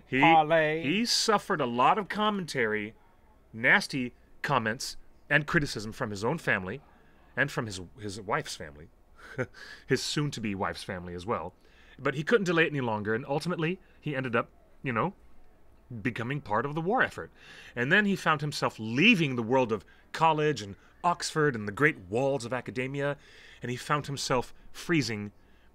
Speaker 2: He suffered a lot of commentary, nasty comments, and criticism from his own family, and from his wife's family, his soon-to-be wife's family as well. But he couldn't delay it any longer, and ultimately, he ended up, becoming part of the war effort. And then he found himself leaving the world of college and Oxford and the great walls of academia, and he found himself freezing,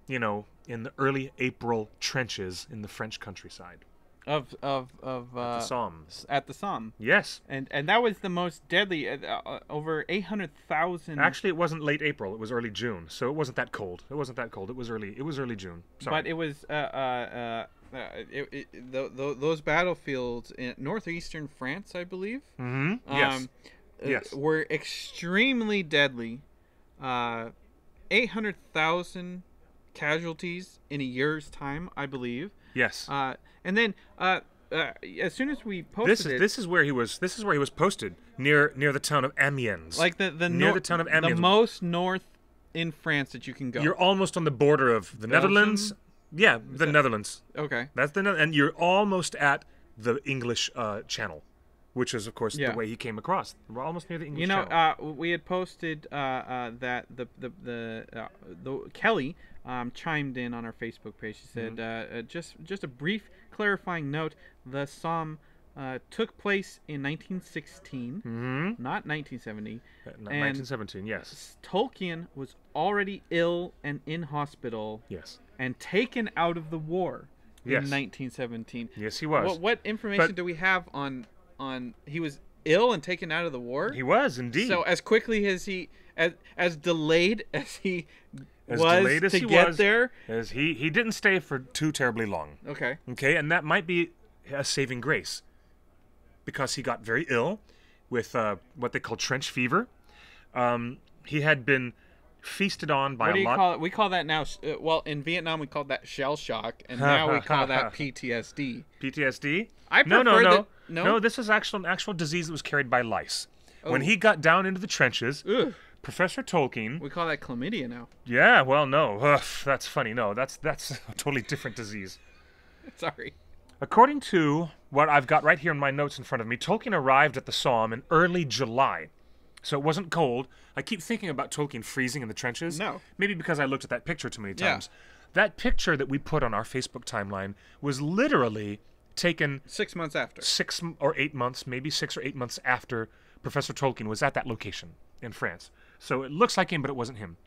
Speaker 2: in the early April trenches in the French countryside.
Speaker 1: At the Somme.
Speaker 2: Yes.
Speaker 1: And that was the most deadly, over 800,000.
Speaker 2: Actually, it wasn't late April, it was early June, so it wasn't that cold. It was early June. Sorry.
Speaker 1: But it was those battlefields in northeastern France, I believe.
Speaker 2: Yes.
Speaker 1: Were extremely deadly. 800,000 casualties in a year's time, I believe.
Speaker 2: Yes.
Speaker 1: And then as soon as we posted
Speaker 2: this is where he was posted near the town of Amiens.
Speaker 1: Like the
Speaker 2: town of Amiens.
Speaker 1: The most north in France that you can go.
Speaker 2: You're almost on the border of the Netherlands. Yeah, the Netherlands.
Speaker 1: Okay.
Speaker 2: That's and you're almost at the English Channel, which is of course the way he came across. We're almost near the English Channel.
Speaker 1: We had posted that the Kelly chimed in on our Facebook page. She said, just a brief clarifying note: the Somme took place in 1916, not 1970.
Speaker 2: 1917, yes.
Speaker 1: Tolkien was already ill and in hospital.
Speaker 2: Yes.
Speaker 1: And taken out of the war in 1917.
Speaker 2: Yes, he was.
Speaker 1: What information do we have on he was ill and taken out of the war?
Speaker 2: He was indeed.
Speaker 1: So as quickly as as delayed as he was to get there,
Speaker 2: as he didn't stay for too terribly long.
Speaker 1: Okay,
Speaker 2: and that might be a saving grace, because he got very ill, with what they call trench fever. He had been feasted on by
Speaker 1: What do
Speaker 2: a
Speaker 1: you
Speaker 2: lot.
Speaker 1: call it? We call that now. Well, in Vietnam we called that shell shock, and now we call that PTSD.
Speaker 2: PTSD?
Speaker 1: I
Speaker 2: No.
Speaker 1: prefer
Speaker 2: No, this is an actual disease that was carried by lice. When
Speaker 1: Oh.
Speaker 2: he got down into the trenches,
Speaker 1: Ugh.
Speaker 2: Professor Tolkien.
Speaker 1: We call that chlamydia now.
Speaker 2: Yeah, well, no. Ugh, that's funny. No, that's a totally different disease.
Speaker 1: Sorry.
Speaker 2: According to what I've got right here in my notes in front of me, Tolkien arrived at the Somme in early July. So it wasn't cold. I keep thinking about Tolkien freezing in the trenches.
Speaker 1: No.
Speaker 2: Maybe because I looked at that picture too many
Speaker 1: Yeah.
Speaker 2: times. That picture that we put on our Facebook timeline was literally taken
Speaker 1: 6 months after.
Speaker 2: 6 or 8 months, maybe 6 or 8 months after Professor Tolkien was at that location in France. So it looks like him, but it wasn't him.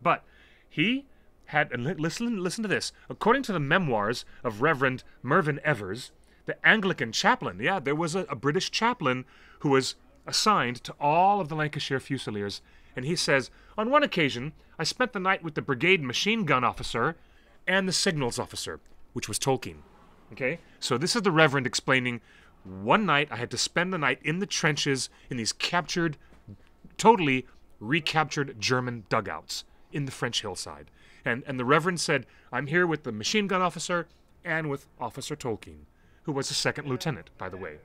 Speaker 2: But he had, and listen to this. According to the memoirs of Reverend Mervyn Evers, the Anglican chaplain, yeah, there was a British chaplain who was assigned to all of the Lancashire Fusiliers, and he says, on one occasion, I spent the night with the brigade machine gun officer and the signals officer, which was Tolkien. Okay? So this is the Reverend explaining, one night I had to spend the night in the trenches in these captured, totally recaptured German dugouts in the French hillside. And the Reverend said, I'm here with the machine gun officer and with Officer Tolkien, who was a second lieutenant, by the way.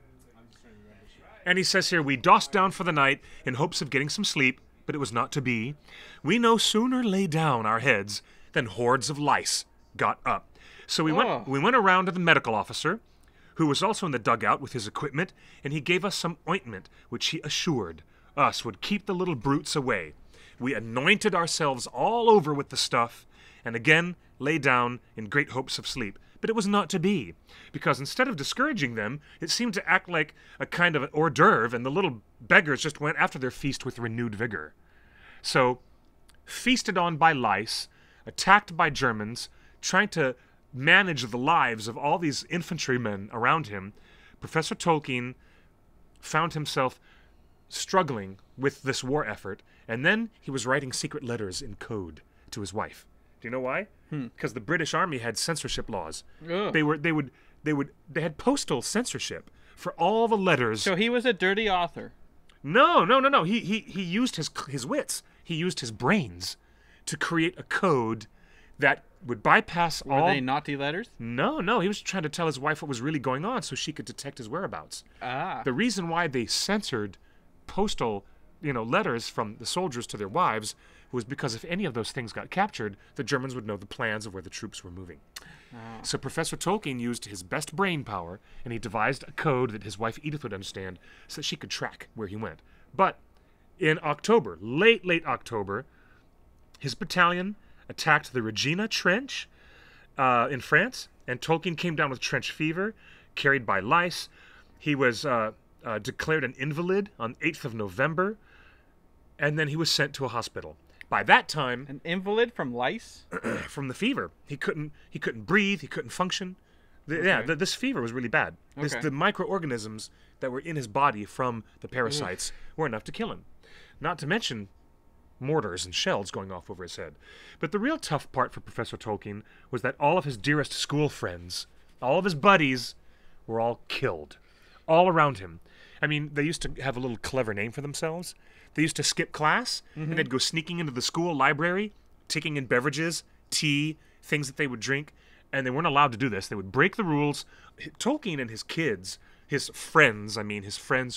Speaker 2: And he says here, we dossed down for the night in hopes of getting some sleep, but it was not to be. We no sooner lay down our heads than hordes of lice got up. So we went around to the medical officer, who was also in the dugout with his equipment, and he gave us some ointment, which he assured us would keep the little brutes away. We anointed ourselves all over with the stuff, and again lay down in great hopes of sleep. But it was not to be, because instead of discouraging them, it seemed to act like a kind of an hors d'oeuvre, and the little beggars just went after their feast with renewed vigor. So, feasted on by lice, attacked by Germans, trying to manage the lives of all these infantrymen around him, Professor Tolkien found himself struggling with this war effort, and then he was writing secret letters in code to his wife. Do you know why? Because the British Army had censorship laws.
Speaker 1: Ugh.
Speaker 2: They had postal censorship for all the letters.
Speaker 1: So he was a dirty author.
Speaker 2: No. He used his wits. He used his brains to create a code that would bypass all.
Speaker 1: Were they naughty letters?
Speaker 2: No. He was trying to tell his wife what was really going on so she could detect his whereabouts.
Speaker 1: Ah.
Speaker 2: The reason why they censored postal, letters from the soldiers to their wives was because if any of those things got captured, the Germans would know the plans of where the troops were moving.
Speaker 1: Ah.
Speaker 2: So Professor Tolkien used his best brain power, and he devised a code that his wife Edith would understand so that she could track where he went. But in October, late October, his battalion attacked the Regina Trench in France, and Tolkien came down with trench fever, carried by lice. He was declared an invalid on 8th of November, and then he was sent to a hospital. By that time,
Speaker 1: An invalid from lice?
Speaker 2: from the fever, he couldn't breathe, he couldn't function. This fever was really bad.
Speaker 1: Okay.
Speaker 2: The microorganisms that were in his body from the parasites were enough to kill him. Not to mention mortars and shells going off over his head. But the real tough part for Professor Tolkien was that all of his dearest school friends, all of his buddies, were all killed. All around him. I mean, they used to have a little clever name for themselves. They used to skip class, and they'd go sneaking into the school library, taking in beverages, tea, things that they would drink, and they weren't allowed to do this. They would break the rules. Tolkien and his kids, his friends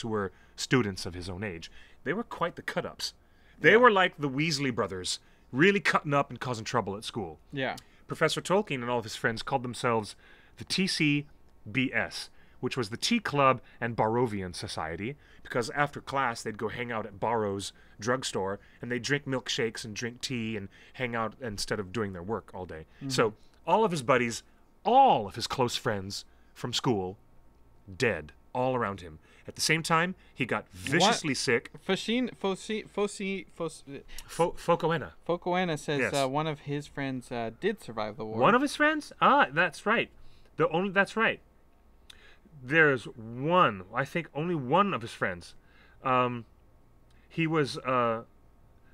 Speaker 2: who were students of his own age, they were quite the cut-ups. They were like the Weasley brothers, really cutting up and causing trouble at school.
Speaker 1: Yeah.
Speaker 2: Professor Tolkien and all of his friends called themselves the TCBS, which was the Tea Club and Barrovian Society, because after class they'd go hang out at Barrow's drugstore, and they'd drink milkshakes and drink tea and hang out instead of doing their work all day. So all of his buddies, all of his close friends from school, dead all around him. At the same time, he got viciously sick.
Speaker 1: Focoena says
Speaker 2: Yes.
Speaker 1: one of his friends did survive the war.
Speaker 2: One of his friends? Ah, that's right. That's right. There's one. I think only one of his friends. He was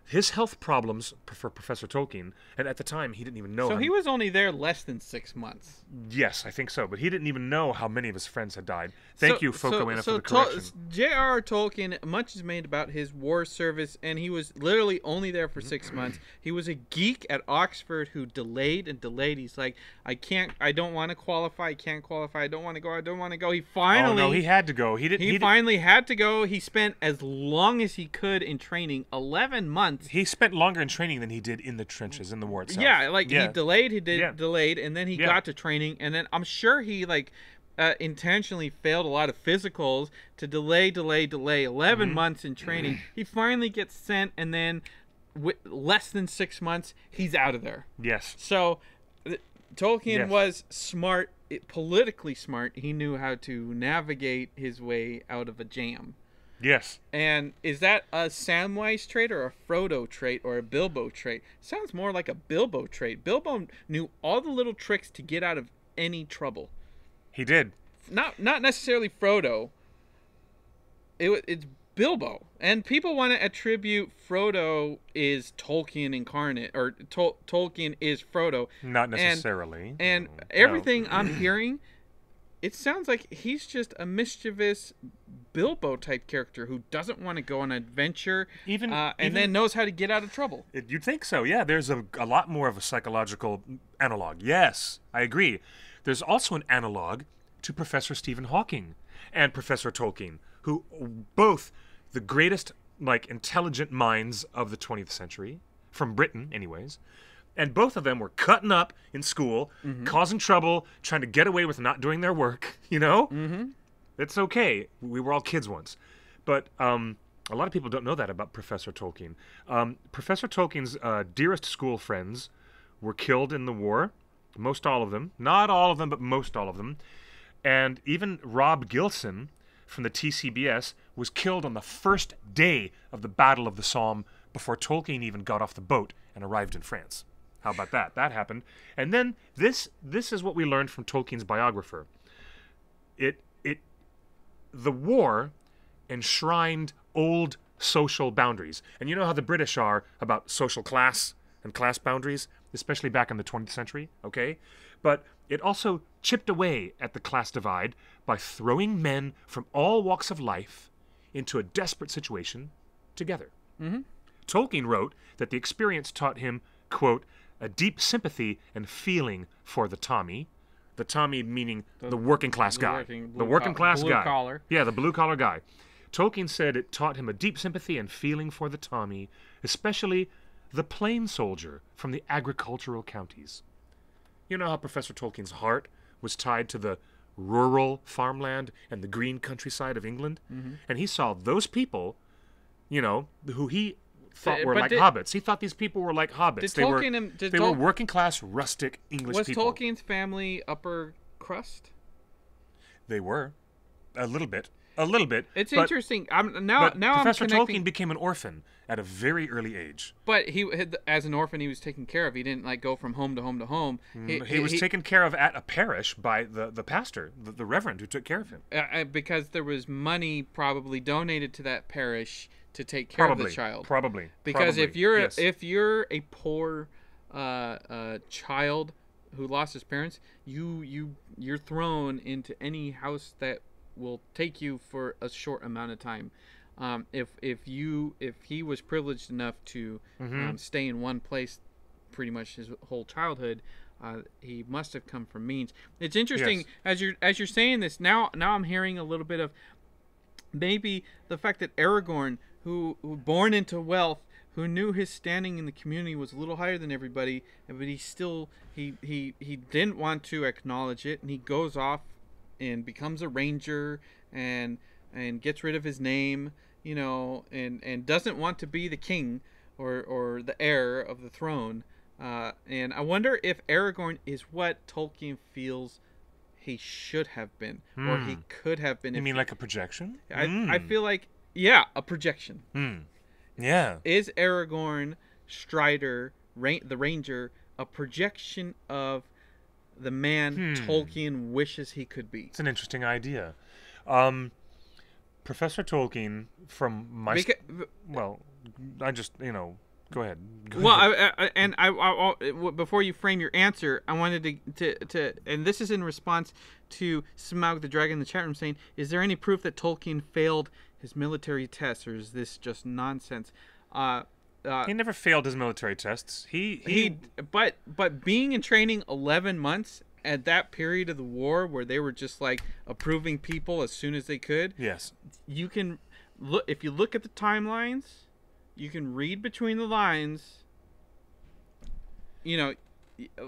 Speaker 2: his health problems for Professor Tolkien, and at the time he didn't even know.
Speaker 1: So he was only there less than 6 months.
Speaker 2: Yes, I think so, but he didn't even know how many of his friends had died. Thank you, Focoana, for the correction.
Speaker 1: J.R.R. Tolkien, much is made about his war service, and he was literally only there for 6 months. He was a geek at Oxford who delayed and delayed. He's like, I don't want to qualify, I can't qualify, I don't want to go. He finally...
Speaker 2: Oh, no, he had to go. He
Speaker 1: finally had to go. He spent as long as he could in training, 11 months.
Speaker 2: He spent longer in training than he did in the trenches, in the war itself.
Speaker 1: Yeah, he delayed, and then he got to training, and then I'm sure he, intentionally failed a lot of physicals to delay 11 months in training. He finally gets sent, and then with less than 6 months, he's out of there.
Speaker 2: Yes.
Speaker 1: So Tolkien was smart, politically smart. He knew how to navigate his way out of a jam.
Speaker 2: Yes.
Speaker 1: And is that a Samwise trait or a Frodo trait or a Bilbo trait? Sounds more like a Bilbo trait. Bilbo knew all the little tricks to get out of any trouble.
Speaker 2: He did.
Speaker 1: Not necessarily Frodo. It's Bilbo. And people want to attribute Frodo is Tolkien incarnate, or Tolkien is Frodo.
Speaker 2: Not necessarily.
Speaker 1: And everything I'm hearing, it sounds like he's just a mischievous Bilbo type character who doesn't want to go on an adventure and then knows how to get out of trouble.
Speaker 2: You'd think so, yeah. There's a lot more of a psychological analog. Yes, I agree. There's also an analog to Professor Stephen Hawking and Professor Tolkien, who both the greatest, intelligent minds of the 20th century, from Britain anyways, and both of them were cutting up in school, causing trouble, trying to get away with not doing their work, Mm-hmm. It's okay. We were all kids once. But a lot of people don't know that about Professor Tolkien. Professor Tolkien's dearest school friends were killed in the war. Most all of them. Not all of them, but most all of them. And even Rob Gilson from the TCBS was killed on the first day of the Battle of the Somme before Tolkien even got off the boat and arrived in France. How about that? That happened. And then this is what we learned from Tolkien's biographer. The war enshrined old social boundaries. And you know how the British are about social class and class boundaries, especially back in the 20th century, okay? But it also chipped away at the class divide by throwing men from all walks of life into a desperate situation together.
Speaker 1: Mm-hmm.
Speaker 2: Tolkien wrote that the experience taught him, quote, a deep sympathy and feeling for the Tommy. The Tommy meaning the working class guy. The working class guy.
Speaker 1: Blue collar.
Speaker 2: Yeah, the blue collar guy. Tolkien said it taught him a deep sympathy and feeling for the Tommy, especially the plain soldier from the agricultural counties. You know how Professor Tolkien's heart was tied to the rural farmland and the green countryside of England? Mm-hmm. And he saw those people, who he thought were like hobbits. He thought these people were like hobbits. They were working class, rustic English people.
Speaker 1: Was Tolkien's family upper crust?
Speaker 2: They were. A little bit. It's
Speaker 1: interesting.
Speaker 2: Professor Tolkien became an orphan at a very early age.
Speaker 1: But as an orphan, he was taken care of. He didn't go from home to home to home.
Speaker 2: He was taken care of at a parish by the pastor, the reverend who took care of him.
Speaker 1: Because there was money probably donated to that parish to take care of the child.
Speaker 2: Probably.
Speaker 1: Because if you're a poor child who lost his parents, you're thrown into any house that will take you for a short amount of time. If he was privileged enough to stay in one place pretty much his whole childhood, he must have come from means. It's interesting as you're saying this now I'm hearing a little bit of maybe the fact that Aragorn, who born into wealth, who knew his standing in the community was a little higher than everybody, but he didn't want to acknowledge it, and he goes off and becomes a ranger and gets rid of his name, and doesn't want to be the king or the heir of the throne. And I wonder if Aragorn is what Tolkien feels he should have been, or he could have been.
Speaker 2: You mean like a projection?
Speaker 1: I feel like, a projection.
Speaker 2: Yeah.
Speaker 1: Is Aragorn Strider, the ranger, a projection of the man Tolkien wishes he could be?
Speaker 2: It's an interesting idea. Professor Tolkien, from my... Go ahead.
Speaker 1: Well, before you frame your answer, I wanted to, and this is in response to Smaug the Dragon in the chat room saying, "Is there any proof that Tolkien failed his military tests, or is this just nonsense?"
Speaker 2: He never failed his military tests.
Speaker 1: But being in training 11 months at that period of the war, where they were just like approving people as soon as they could.
Speaker 2: Yes.
Speaker 1: You can look if you look at the timelines. You can read between the lines. You know,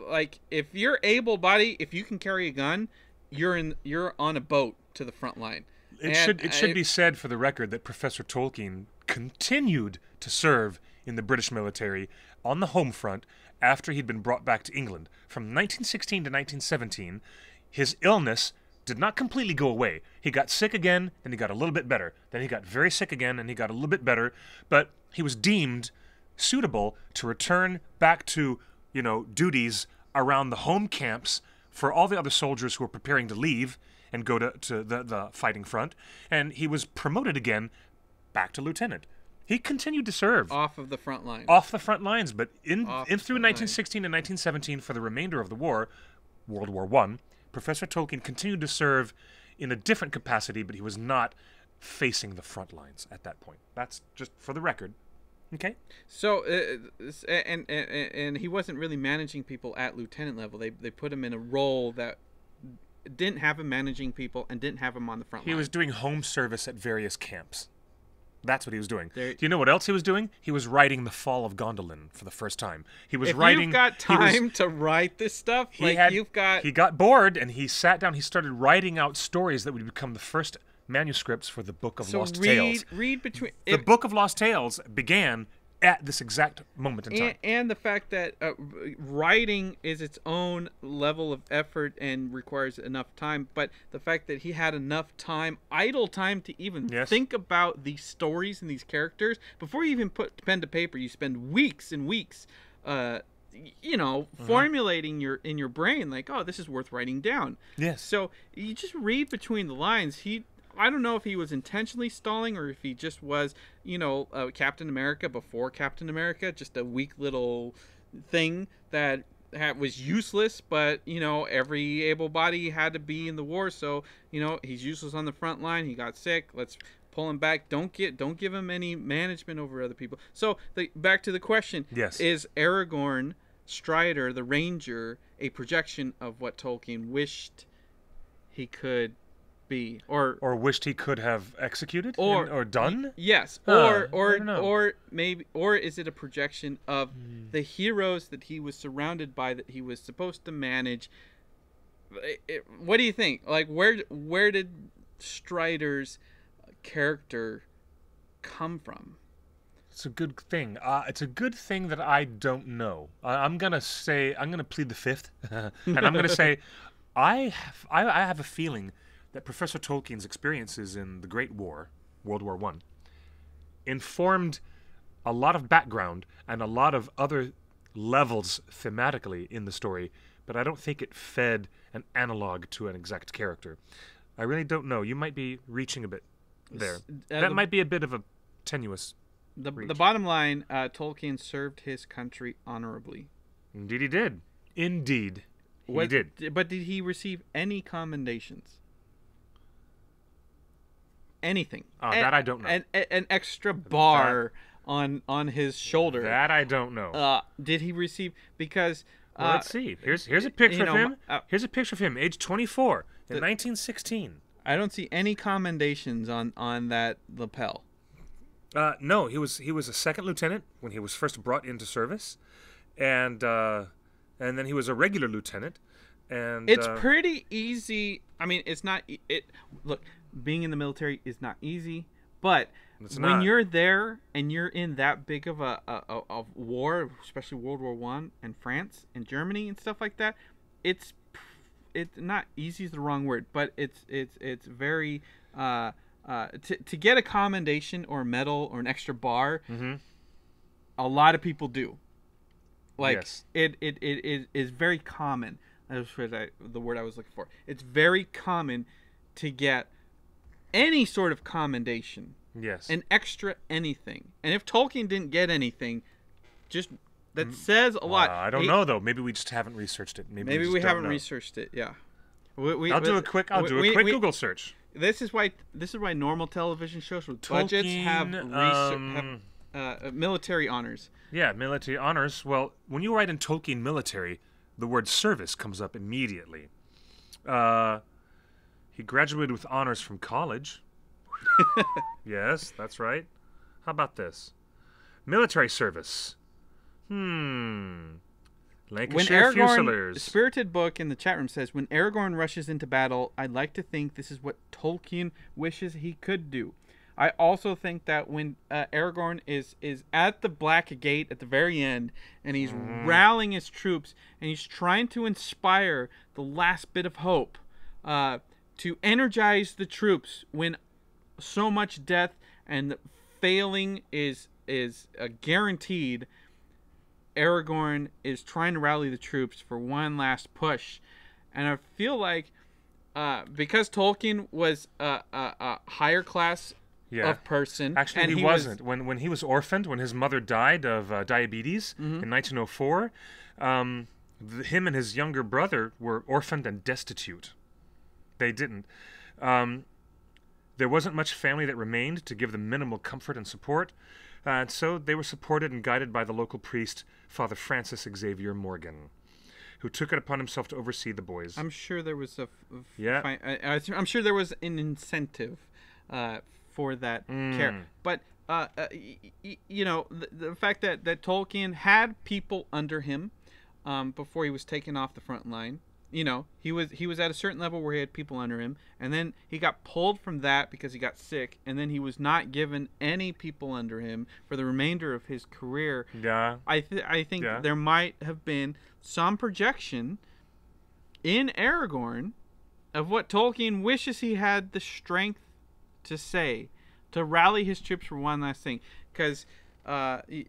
Speaker 1: like if you're able-bodied, if you can carry a gun, you're on a boat to the front line.
Speaker 2: It should be said for the record that Professor Tolkien continued to serve in the British military on the home front after he'd been brought back to England. From 1916 to 1917, his illness did not completely go away. He got sick again, then he got a little bit better. Then he got very sick again, and he got a little bit better. But he was deemed suitable to return back to, duties around the home camps for all the other soldiers who were preparing to leave and go to the fighting front. And he was promoted again back to lieutenant. He continued to serve.
Speaker 1: Off of the front line.
Speaker 2: Off the front lines, but in through 1916 and 1917 for the remainder of the war, World War I, Professor Tolkien continued to serve in a different capacity, but he was not facing the front lines at that point. That's just for the record. Okay.
Speaker 1: So, and he wasn't really managing people at lieutenant level. They put him in a role that didn't have him managing people and didn't have him on the front line.
Speaker 2: He was doing home service at various camps. That's what he was doing.
Speaker 1: Do
Speaker 2: you know what else he was doing? He was writing The Fall of Gondolin for the first time. He was
Speaker 1: if
Speaker 2: writing.
Speaker 1: You've got time to write this stuff.
Speaker 2: He got bored and he sat down. He started writing out stories that would become the first manuscripts for the Book of Lost Tales.
Speaker 1: Read between.
Speaker 2: The Book of Lost Tales began at this exact moment in time.
Speaker 1: And the fact that writing is its own level of effort and requires enough time, but the fact that he had enough time, idle time, to even think about these stories and these characters, before you even put pen to paper, you spend weeks and weeks formulating in your brain, like, oh, this is worth writing down.
Speaker 2: Yes.
Speaker 1: So you just read between the lines. I don't know if he was intentionally stalling or if he just was, Captain America before Captain America, just a weak little thing that was useless, but, every able-body had to be in the war, so, he's useless on the front line, he got sick, let's pull him back, don't give him any management over other people. So, back to the question, is Aragorn Strider, the Ranger, a projection of what Tolkien wished he could be, or
Speaker 2: wished he could have executed or done?
Speaker 1: Yes, or maybe, or is it a projection of the heroes that he was surrounded by, that he was supposed to manage? What do you think? Like, where did Strider's character come from?
Speaker 2: It's a good thing. It's a good thing that I don't know. I'm gonna plead the fifth, and I'm gonna say, I have a feeling that Professor Tolkien's experiences in the Great War, World War I, informed a lot of background and a lot of other levels thematically in the story, but I don't think it fed an analog to an exact character. I really don't know. You might be reaching a bit there. That might be a bit of a tenuous reach.
Speaker 1: The bottom line, Tolkien served his country honorably.
Speaker 2: Indeed he did. Indeed he did.
Speaker 1: But did he receive any commendations? Anything.
Speaker 2: That I don't know.
Speaker 1: An extra bar on his shoulder.
Speaker 2: That I don't know.
Speaker 1: Did he receive? Because
Speaker 2: let's see. Here's a picture of him. Here's a picture of him, age 24, in 1916.
Speaker 1: I don't see any commendations on that lapel.
Speaker 2: No, he was a second lieutenant when he was first brought into service, and then he was a regular lieutenant. And
Speaker 1: it's pretty easy. I mean, it's not. Look, being in the military is not easy, but when you're there and you're in that big of a war, especially World War I and France and Germany and stuff like that, it's not easy is the wrong word, but it's very to get a commendation or a medal or an extra bar.
Speaker 2: Mm-hmm.
Speaker 1: A lot of people do. Like,
Speaker 2: yes.
Speaker 1: It is very common. That's the word I was looking for. It's very common to get any sort of commendation.
Speaker 2: Yes.
Speaker 1: An extra anything. And if Tolkien didn't get anything, that says a lot.
Speaker 2: I don't know though. Maybe we just haven't researched it. Maybe
Speaker 1: we
Speaker 2: just
Speaker 1: haven't
Speaker 2: don't know.
Speaker 1: researched it. Yeah.
Speaker 2: I'll do a quick Google search.
Speaker 1: This is why normal television shows with budgets have military honors.
Speaker 2: Yeah, military honors. Well, when you write in Tolkien military, the word service comes up immediately. He graduated with honors from college. Yes, that's right. How about this? Military service. Lancashire Fusiliers.
Speaker 1: Spirited Book in the chat room says, when Aragorn rushes into battle, I'd like to think this is what Tolkien wishes he could do. I also think that when Aragorn is at the Black Gate at the very end, and he's rallying his troops, and he's trying to inspire the last bit of hope to energize the troops when so much death and failing is guaranteed, Aragorn is trying to rally the troops for one last push. And I feel like because Tolkien was a higher class of person.
Speaker 2: Actually,
Speaker 1: and
Speaker 2: he wasn't. When he was orphaned, when his mother died of diabetes in 1904, him and his younger brother were orphaned and destitute. They didn't. There wasn't much family that remained to give them minimal comfort and support. So they were supported and guided by the local priest, Father Francis Xavier Morgan, who took it upon himself to oversee the boys.
Speaker 1: I'm sure there was I'm sure there was an incentive for that care. But you know, the fact that Tolkien had people under him before he was taken off the front line. You know, he was at a certain level where he had people under him, and then he got pulled from that because he got sick, and then he was not given any people under him for the remainder of his career.
Speaker 2: Yeah.
Speaker 1: I think there might have been some projection in Aragorn of what Tolkien wishes he had the strength to say, to rally his troops for one last thing, because you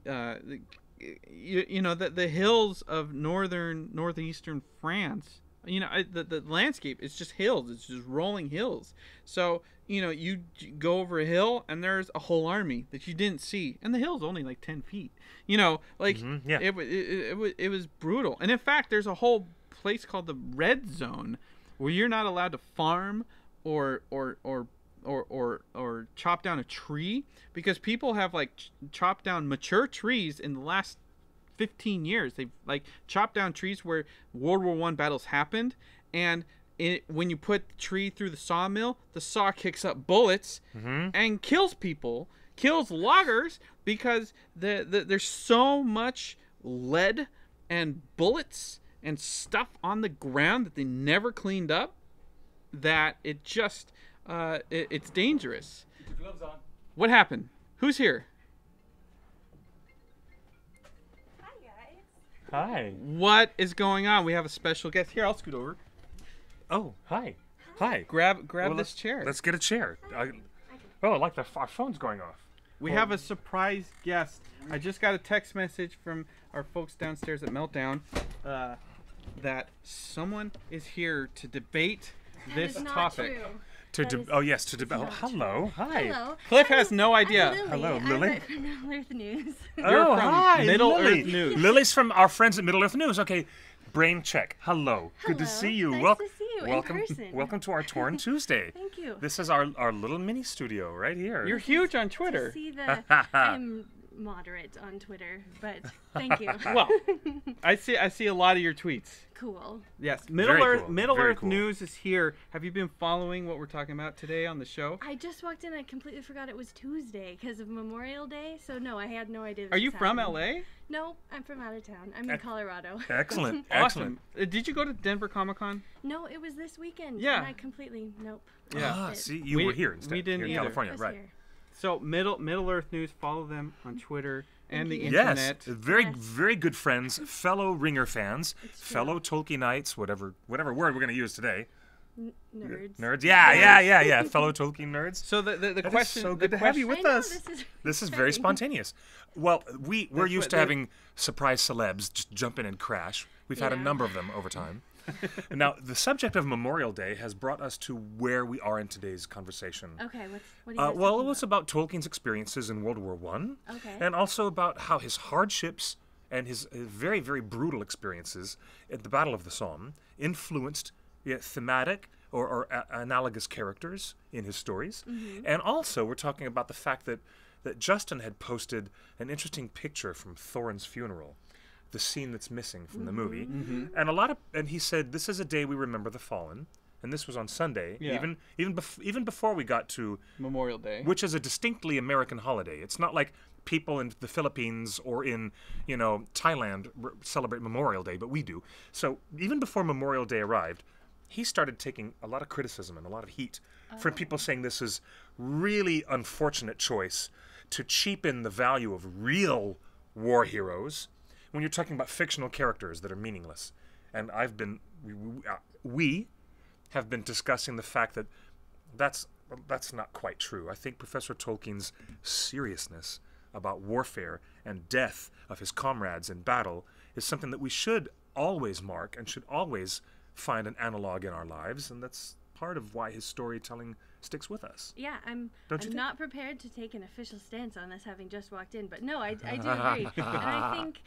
Speaker 1: know that the hills of northeastern France. You know, the landscape is just hills. It's just rolling hills. So, you know, you go over a hill and there's a whole army that you didn't see. And the hill's only like 10 feet. You know, like it was brutal. And in fact, there's a whole place called the Red Zone where you're not allowed to farm or chop down a tree because people have like chopped down mature trees in the last 15 years. They've like chopped down trees where World War I battles happened, and when you put the tree through the sawmill, the saw kicks up bullets and kills people, kills loggers, because there's so much lead and bullets and stuff on the ground that they never cleaned up that it just it's dangerous.
Speaker 3: Keep your gloves on.
Speaker 1: What happened? Who's here?
Speaker 2: Hi.
Speaker 1: What is going on? We have a special guest here. I'll scoot over.
Speaker 2: Oh, hi. Hi.
Speaker 1: Grab
Speaker 2: Well,
Speaker 1: this chair.
Speaker 2: Let's get a chair. I like our phone's going off.
Speaker 1: We have a surprise guest. I just got a text message from our folks downstairs at Meltdown that someone is here to debate this topic.
Speaker 2: Yes, to debate. Oh, hello. Hi.
Speaker 4: Hello.
Speaker 1: Cliff has no idea.
Speaker 2: Hello,
Speaker 4: I'm
Speaker 2: Lily.
Speaker 4: from Middle Earth News.
Speaker 1: You're from
Speaker 2: hi,
Speaker 1: Middle
Speaker 2: Lily.
Speaker 1: Earth News.
Speaker 2: Lily's from our friends at Middle Earth News. Okay, brain check. Hello. Good to
Speaker 4: Hello.
Speaker 2: see you.
Speaker 4: Nice to see you in
Speaker 2: welcome,
Speaker 4: person.
Speaker 2: welcome to our Torn Tuesday.
Speaker 4: Thank you.
Speaker 2: This is our little mini studio right here.
Speaker 1: You're huge on
Speaker 4: To
Speaker 1: Twitter.
Speaker 4: see I'm moderate on Twitter, but thank you.
Speaker 1: Well, I see a lot of your tweets.
Speaker 4: Cool.
Speaker 1: Yes,
Speaker 2: Very
Speaker 1: Middle
Speaker 2: cool.
Speaker 1: Earth News is here. Have you been following what we're talking about today on the show?
Speaker 4: I just walked in. I completely forgot it was Tuesday because of Memorial Day. So no, I had no idea.
Speaker 1: Are you from LA?
Speaker 4: No, I'm from out of town. I'm in Colorado.
Speaker 2: Excellent.
Speaker 1: Awesome. Did you go to Denver Comic-Con?
Speaker 4: No, it was this weekend.
Speaker 1: Yeah.
Speaker 4: And I completely
Speaker 1: Yeah.
Speaker 2: Ah,
Speaker 4: missed it.
Speaker 2: see, you were here instead.
Speaker 1: we didn't
Speaker 2: here in
Speaker 1: either.
Speaker 2: California,
Speaker 4: I was
Speaker 2: right?
Speaker 4: here.
Speaker 1: So Middle Earth News, follow them on Twitter and the
Speaker 4: Thank
Speaker 2: Yes,
Speaker 1: internet.
Speaker 2: very good friends, fellow Ringer fans,
Speaker 4: It's true.
Speaker 2: fellow Tolkienites, whatever word we're going to use today.
Speaker 4: Nerds.
Speaker 2: Nerds, yeah. Fellow Tolkien nerds.
Speaker 1: So the
Speaker 2: That is
Speaker 1: question.
Speaker 2: so
Speaker 1: the
Speaker 2: good to have you
Speaker 1: question-
Speaker 2: with
Speaker 4: I know,
Speaker 2: us.
Speaker 4: This is
Speaker 2: very
Speaker 4: exciting.
Speaker 2: spontaneous. Well, we're
Speaker 1: That's
Speaker 2: used
Speaker 1: what
Speaker 2: to
Speaker 1: they-
Speaker 2: having surprise celebs just jump in and crash. We've had a
Speaker 4: Yeah.
Speaker 2: number of them over time. And now, the subject of Memorial Day has brought us to where we are in today's conversation.
Speaker 4: Okay, what are you guys
Speaker 2: Well,
Speaker 4: talking
Speaker 2: it was about Tolkien's experiences in World War I,
Speaker 4: Okay.
Speaker 2: and also about how his hardships and his very, very brutal experiences at the Battle of the Somme influenced thematic or analogous characters in his stories. And also, we're talking about the fact that Justin had posted an interesting picture from Thorin's funeral, the scene that's missing from the movie. And he said, this is a day we remember the fallen. And this was on Sunday, even before we got to
Speaker 1: Memorial Day,
Speaker 2: which is a distinctly American holiday. It's not like people in the Philippines or in Thailand celebrate Memorial Day, but we do. So even before Memorial Day arrived, he started taking a lot of criticism and a lot of heat from people saying this is really unfortunate choice to cheapen the value of real war heroes when you're talking about fictional characters that are meaningless. And we have been discussing the fact that that's not quite true. I think Professor Tolkien's seriousness about warfare and death of his comrades in battle is something that we should always mark and should always find an analog in our lives, and that's part of why his storytelling sticks with us.
Speaker 4: Yeah, I'm not prepared to take an official stance on this, having just walked in, but no, I do agree. And I think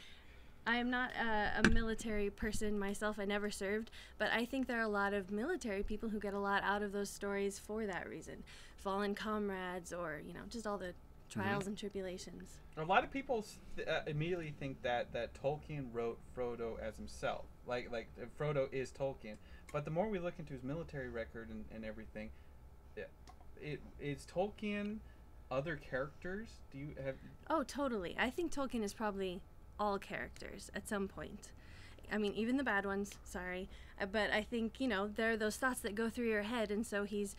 Speaker 4: I am not a military person myself. I never served, but I think there are a lot of military people who get a lot out of those stories for that reason. Fallen comrades, or just all the trials and tribulations.
Speaker 1: A lot of people immediately think that Tolkien wrote Frodo as himself, like Frodo is Tolkien. But the more we look into his military record and everything, is Tolkien other characters? Do you have?
Speaker 4: Oh, totally. I think Tolkien is probably all characters at some point. I mean, even the bad ones, sorry. But I think, there are those thoughts that go through your head, and so he's,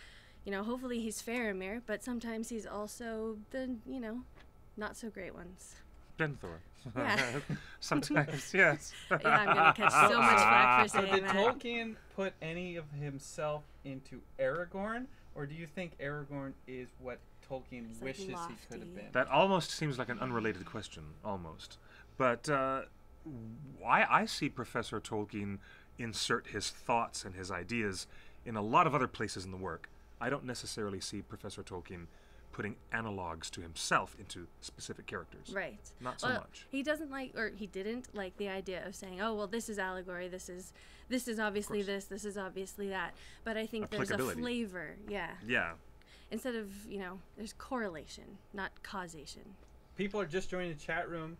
Speaker 4: hopefully he's Faramir, but sometimes he's also the, not so great ones.
Speaker 2: Denethor.
Speaker 4: Yeah.
Speaker 2: Sometimes, yes.
Speaker 4: Yeah, I'm going to catch so much flack for saying
Speaker 1: did
Speaker 4: that.
Speaker 1: Tolkien put any of himself into Aragorn, or do you think Aragorn is what Tolkien wishes he could have been?
Speaker 2: That almost seems like an unrelated question, almost. But I see Professor Tolkien insert his thoughts and his ideas in a lot of other places in the work. I don't necessarily see Professor Tolkien putting analogs to himself into specific characters.
Speaker 4: Right.
Speaker 2: Not so much.
Speaker 4: He doesn't he didn't like the idea of saying, oh, well, this is allegory, this is obviously this is obviously that. But I think there's a flavor, yeah.
Speaker 2: Yeah.
Speaker 4: Instead of, there's correlation, not causation.
Speaker 1: People are just joining the chat room.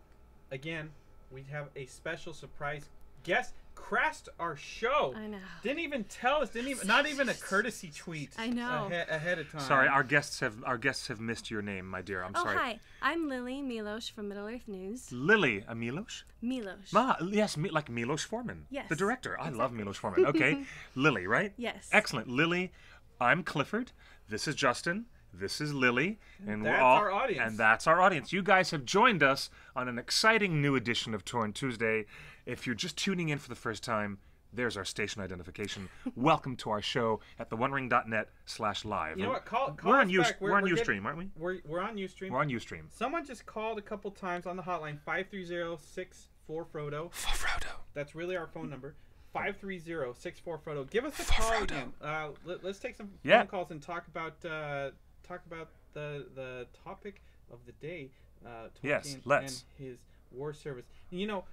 Speaker 1: Again, we have a special surprise guest crashed our show.
Speaker 4: I know.
Speaker 1: Didn't even tell us. Not even a courtesy tweet.
Speaker 4: I know.
Speaker 1: Ahead of time.
Speaker 2: Sorry, our guests have missed your name, my dear. I'm sorry.
Speaker 4: Oh, hi. I'm Lily Milosh from Middle Earth News.
Speaker 2: Lily, Milosh?
Speaker 4: Milosh.
Speaker 2: Yes, like Milos Forman.
Speaker 4: Yes.
Speaker 2: The director. I love Milos Forman. Okay. Lily, right?
Speaker 4: Yes.
Speaker 2: Excellent. Lily, I'm Clifford. This is Justin. This is Lily, and
Speaker 1: that's our audience.
Speaker 2: And that's our audience. You guys have joined us on an exciting new edition of Torn Tuesday. If you're just tuning in for the first time, there's our station identification. Welcome to our show at theonering.net/live.
Speaker 1: You know what? Call
Speaker 2: we're on
Speaker 1: us back.
Speaker 2: We're on Ustream, aren't we?
Speaker 1: We're on Ustream.
Speaker 2: We're on Ustream.
Speaker 1: Someone just called a couple times on the hotline, 530-64-FRODO.
Speaker 2: For Frodo.
Speaker 1: That's really our phone number. 530-64-FRODO. Give us a call again. Let's take some phone calls and talk about the topic of the day.
Speaker 2: Yes, let's.
Speaker 1: And his war service. Real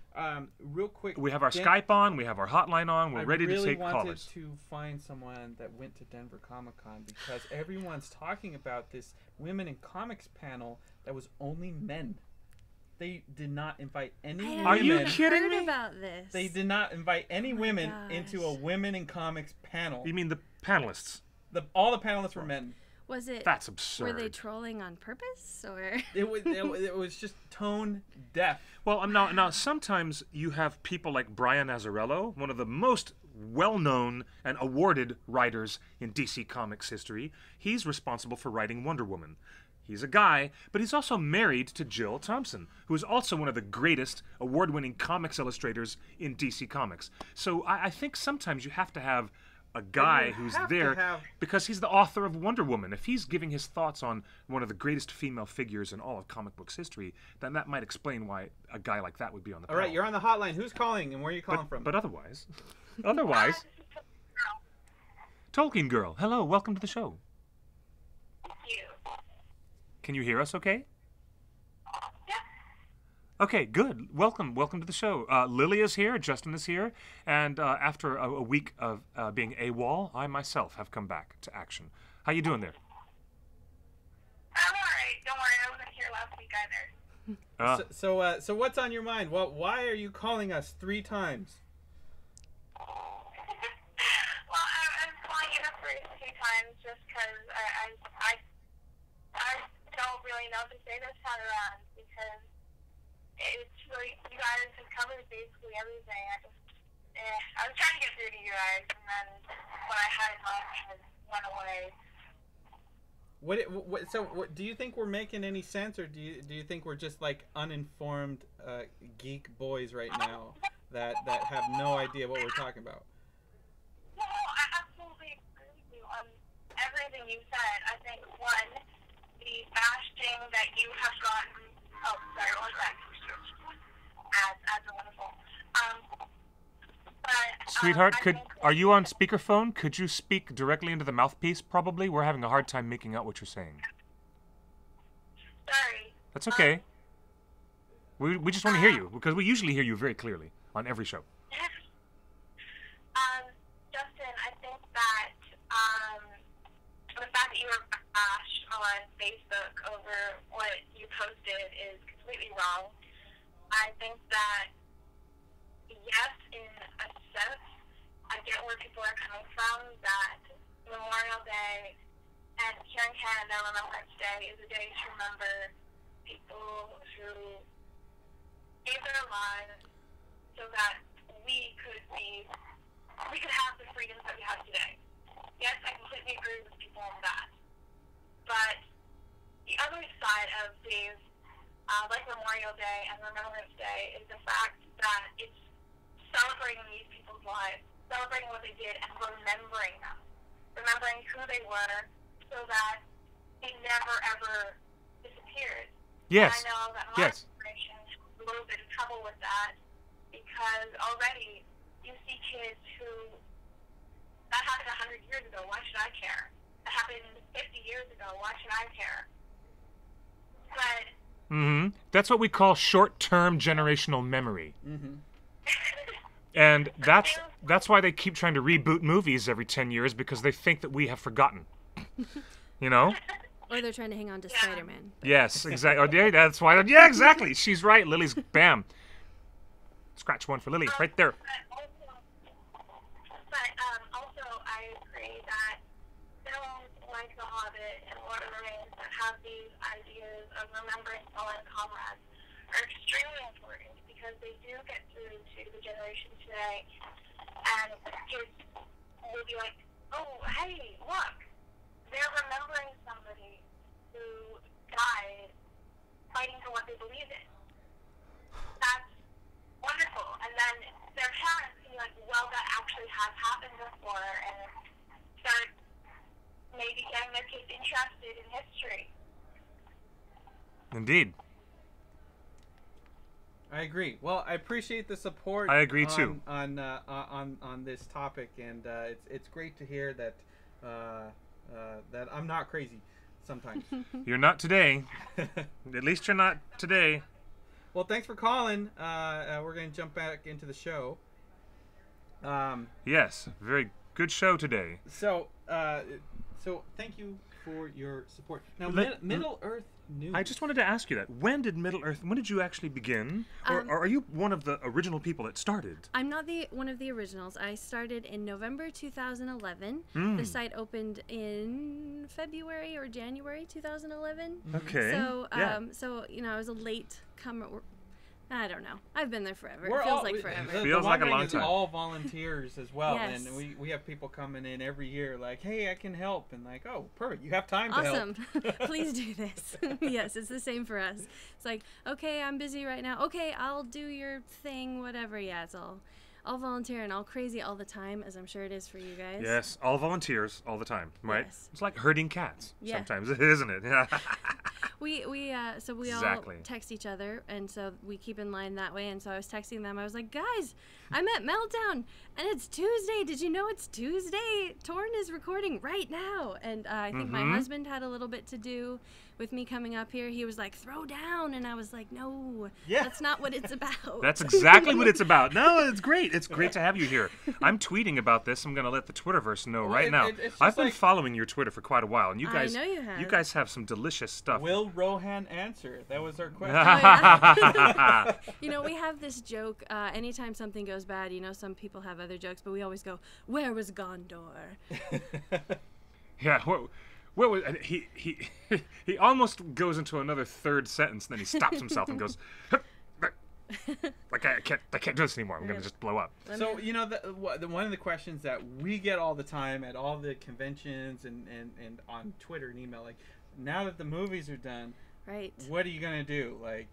Speaker 1: quick.
Speaker 2: We have our Skype on. We have our hotline on. We're ready to take callers.
Speaker 1: I really wanted to find someone that went to Denver Comic Con because everyone's talking about this Women in Comics panel that was only men. They did not invite any women.
Speaker 2: Are you kidding me?
Speaker 4: About this.
Speaker 1: They did not invite any women into a Women in Comics panel.
Speaker 2: You mean the panelists?
Speaker 1: All the panelists were men.
Speaker 4: Was it?
Speaker 2: That's absurd.
Speaker 4: Were they trolling on purpose, or?
Speaker 1: It was just tone deaf.
Speaker 2: Well, now sometimes you have people like Brian Azzarello, one of the most well-known and awarded writers in DC Comics history. He's responsible for writing Wonder Woman. He's a guy, but he's also married to Jill Thompson, who is also one of the greatest award-winning comics illustrators in DC Comics. So I think sometimes you have to have a guy who's there because he's the author of Wonder Woman. If he's giving his thoughts on one of the greatest female figures in all of comic books history, then that might explain why a guy like that would be on the panel.
Speaker 1: All right, you're on the hotline. Who's calling and where are you calling from?
Speaker 2: But otherwise, Tolkien Girl, hello, welcome to the show. Can you hear us okay?
Speaker 3: Yeah.
Speaker 2: Okay, good. Welcome to the show. Lily is here, Justin is here, and after a week of being AWOL, I myself have come back to action. How you doing there?
Speaker 3: I'm alright. Don't worry, I wasn't here last week either.
Speaker 1: So what's on your mind? Why are you calling us 3 times?
Speaker 3: Well, I'm calling you up for 2 times just because I don't really know if to say this time around because it's really, you guys have covered basically everything. I was trying to get through to you guys, and then when I had lunch, I went away.
Speaker 1: What do you think we're making any sense, or do you think we're just like uninformed geek boys right now that have no idea what we're talking about?
Speaker 3: No, I absolutely agree with you on everything you said. I think, one, the bashing that you have gotten. Oh, sorry, what was that? Ads are wonderful.
Speaker 2: Sweetheart, are you on speakerphone? Could you speak directly into the mouthpiece, probably? We're having a hard time making out what you're saying.
Speaker 3: Sorry.
Speaker 2: That's okay. We just want to hear you, because we usually hear you very clearly on every show.
Speaker 3: Justin, I think that the fact that you were bashed on Facebook over what you posted is completely wrong. I think that, yes, in a sense, I get where people are coming from, that Memorial Day and here in Canada, Remembrance Day is a day to remember people who gave their lives so that we could have the freedoms that we have today. Yes, I completely agree with people on that. But the other side of days like Memorial Day and Remembrance Day is the fact that it's celebrating these people's lives, celebrating what they did, and remembering them, remembering who they were, so that they never ever disappeared.
Speaker 2: Yes.
Speaker 3: And I know that my generation has a little bit of trouble with that because already you see kids who that happened 100 years ago. Why should I care? That happened 50 years ago. Why should I care? But
Speaker 2: that's what we call short-term generational memory. And that's why they keep trying to reboot movies every 10 years, because they think that we have forgotten. You know?
Speaker 4: Or they're trying to hang on to Spider-Man.
Speaker 2: Yes, exactly. Oh, yeah, that's why. Yeah, exactly. She's right. Lily's bam. Scratch one for Lily, right there.
Speaker 3: But also, I agree that films like The Hobbit and Lord of the Rings that have these ideas of remembering fallen comrades are extremely important because they do get through to the generation today, and kids will be like, oh, hey, look, they're remembering somebody who died fighting for what they believe in. That's wonderful. And then their parents can be like, well, that actually has happened before, and start maybe getting their kids interested in history.
Speaker 2: Indeed.
Speaker 1: I agree. Well, I appreciate the support.
Speaker 2: I agree too.
Speaker 1: On this topic, and it's great to hear that that I'm not crazy sometimes.
Speaker 2: You're not today. At least you're not today.
Speaker 1: Well, thanks for calling. We're going to jump back into the show.
Speaker 2: Yes, very good show today.
Speaker 1: So thank you for your support. Now, Middle Earth News.
Speaker 2: I just wanted to ask you that. When did you actually begin? Or are you one of the original people that started?
Speaker 4: I'm not one of the originals. I started in November 2011. The site opened in February or January 2011.
Speaker 2: Okay.
Speaker 4: So,
Speaker 2: yeah.
Speaker 4: so I was a late comer. I don't know. I've been there forever. It feels like forever.
Speaker 2: Feels like a long time.
Speaker 1: All volunteers as well,
Speaker 4: Yes.
Speaker 1: and we have people coming in every year like, hey, I can help, and like, oh, perfect, you have time to help.
Speaker 4: Awesome. Please do this. Yes, it's the same for us. It's like, okay, I'm busy right now. Okay, I'll do your thing, whatever. Yeah, it's all volunteer and all crazy all the time, as I'm sure it is for you guys.
Speaker 2: Yes, all volunteers all the time, right?
Speaker 4: Yes.
Speaker 2: It's like herding cats sometimes, isn't it?
Speaker 4: We
Speaker 2: Exactly.
Speaker 4: all text each other, and so we keep in line that way. And so I was texting them. I was like, guys, I'm at Meltdown, and it's Tuesday. Did you know it's Tuesday? Torn is recording right now. And I think my husband had a little bit to do with me coming up here, he was like, throw down. And I was like, no,
Speaker 1: Yeah.
Speaker 4: that's not what it's about.
Speaker 2: That's exactly what it's about. No, it's great. It's great to have you here. I'm tweeting about this. I'm going to let the Twitterverse know right now.
Speaker 1: it's just
Speaker 2: I've been
Speaker 1: like-
Speaker 2: following your Twitter for quite a while, and you
Speaker 4: I
Speaker 2: guys,
Speaker 4: know you have.
Speaker 2: you guys have some delicious stuff.
Speaker 1: Will Rohan answer? That was our question.
Speaker 4: You know, we have this joke. Anytime something goes bad, you know, some people have other jokes, but we always go, where was Gondor?
Speaker 2: Yeah, what was and he he almost goes into another third sentence, then he stops himself and goes, like I can't do this anymore. I'm gonna just blow up.
Speaker 1: So, you know, one of the questions that we get all the time at all the conventions and on Twitter and email, like, now that the movies are done,
Speaker 4: Right.
Speaker 1: what are you going to do? Like,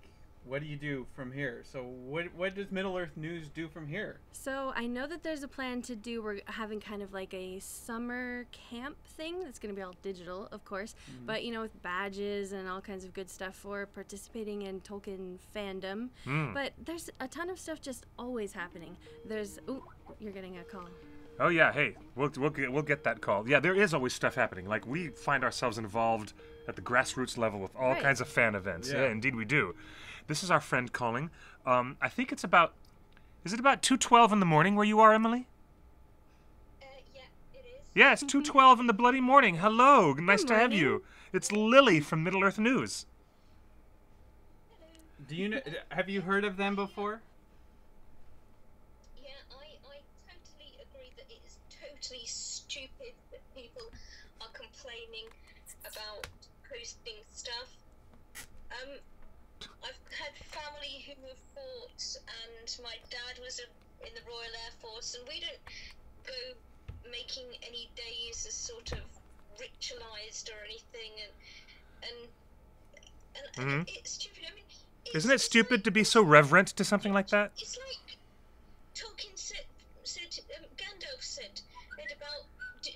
Speaker 1: what do you do from here? So what does Middle-earth News do from here?
Speaker 4: So I know that there's a plan to do, we're having kind of like a summer camp thing that's going to be all digital, of course, but, you know, with badges and all kinds of good stuff for participating in Tolkien fandom. But there's a ton of stuff just always happening. There's, ooh, you're getting a call.
Speaker 2: Oh yeah, hey, we'll get that call. Yeah, there is always stuff happening. Like, we find ourselves involved at the grassroots level with all
Speaker 4: Right.
Speaker 2: kinds of fan events.
Speaker 1: Yeah.
Speaker 2: Yeah, indeed we do. This is our friend calling. I think it's about, is it about 2:12 in the morning where you are, Emily?
Speaker 3: Yeah, it is.
Speaker 2: Yeah, it's 2:12 in the bloody morning. Hello, nice to have
Speaker 4: morning.
Speaker 2: you. It's Lily from Middle Earth News.
Speaker 1: Do you know, have you heard of them before?
Speaker 3: Yeah, I totally agree that it is totally stupid that people are complaining about posting stuff. I've had family who have fought, and my dad was in the Royal Air Force, and we don't go making any days as sort of ritualized or anything, and it's stupid. I mean,
Speaker 2: Isn't it stupid to be so reverent to something like that?
Speaker 3: It's like Tolkien said Gandalf said about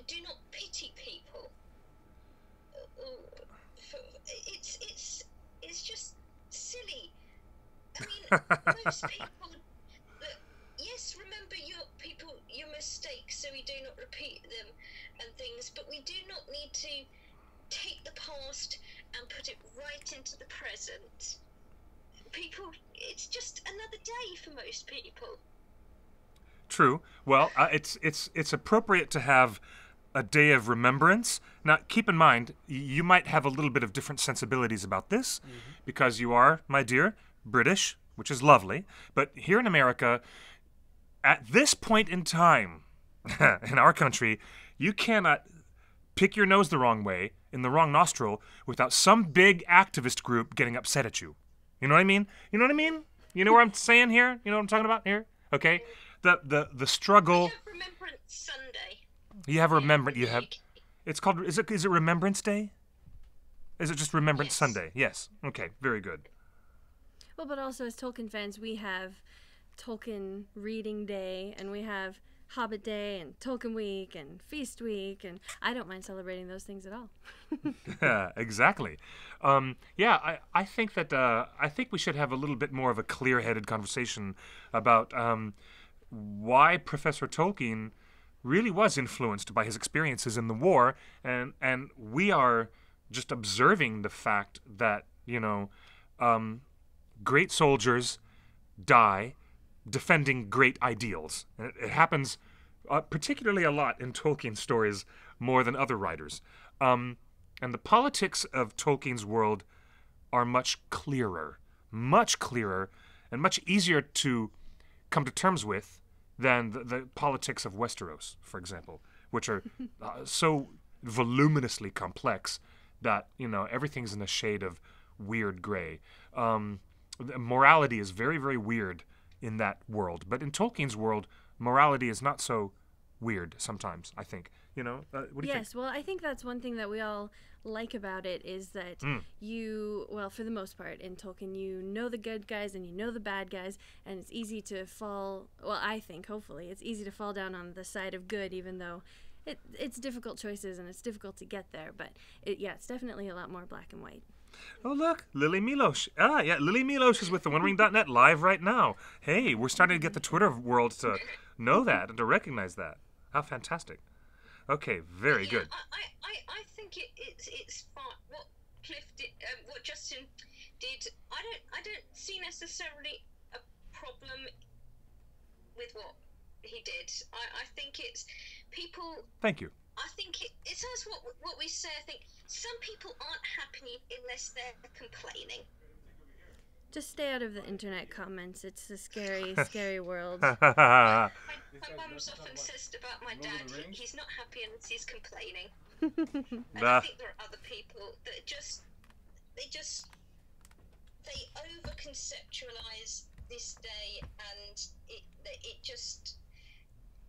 Speaker 3: do not pity people. It's just silly. I mean, most people. Yes, remember your mistakes, so we do not repeat them and things. But we do not need to take the past and put it right into the present. People, it's just another day for most people.
Speaker 2: True. Well, it's appropriate to have a day of remembrance. Now, keep in mind, you might have a little bit of different sensibilities about this, because you are, my dear, British, which is lovely. But here in America, at this point in time, in our country, you cannot pick your nose the wrong way, in the wrong nostril, without some big activist group getting upset at you. You know what I mean? You know what I mean? You know what I'm saying here? You know what I'm talking about here? Okay? The struggle.
Speaker 3: We have Remembrance Sunday.
Speaker 2: You have Remembrance. You have. It's called. Is it Remembrance Day? Is it just Remembrance
Speaker 3: Yes.
Speaker 2: Sunday? Yes. Okay. Very good.
Speaker 4: Well, but also as Tolkien fans, we have Tolkien Reading Day, and we have Hobbit Day, and Tolkien Week, and Feast Week, and I don't mind celebrating those things at all.
Speaker 2: Yeah. Exactly. Yeah. I think that I think we should have a little bit more of a clear-headed conversation about why Professor Tolkien really was influenced by his experiences in the war, and we are just observing the fact that, you know, great soldiers die defending great ideals. And it happens particularly a lot in Tolkien stories, more than other writers. And the politics of Tolkien's world are much clearer, and much easier to come to terms with than the politics of Westeros, for example, which are so voluminously complex that, you know, everything's in a shade of weird gray. Morality is very, very weird in that world, but in Tolkien's world, morality is not so weird sometimes, I think. You know, what do you think?
Speaker 4: Yes, well, I think that's one thing that we all like about it is that you, well, for the most part in Tolkien, you know the good guys and you know the bad guys, and it's easy to fall, well, I think, hopefully, it's easy to fall down on the side of good, even though it's difficult choices and it's difficult to get there, but it's definitely a lot more black and white.
Speaker 2: Oh, look, Lily Milosh. Ah, yeah, Lily Milosh is with the OneRing.net live right now. Hey, we're starting to get the Twitter world to know that and to recognize that. How fantastic. Okay, very good.
Speaker 3: I think it's fine.
Speaker 5: Cliff did, what Justin did, I don't see necessarily a problem with what he did. I think it's people.
Speaker 2: Thank you.
Speaker 5: I think it's as what we say. I think some people aren't happy unless they're complaining.
Speaker 4: Just stay out of the internet comments. It's a scary, scary world.
Speaker 5: My mum's often says about my dad, he's not happy unless he's complaining. And I think there are other people that they over-conceptualize this day, and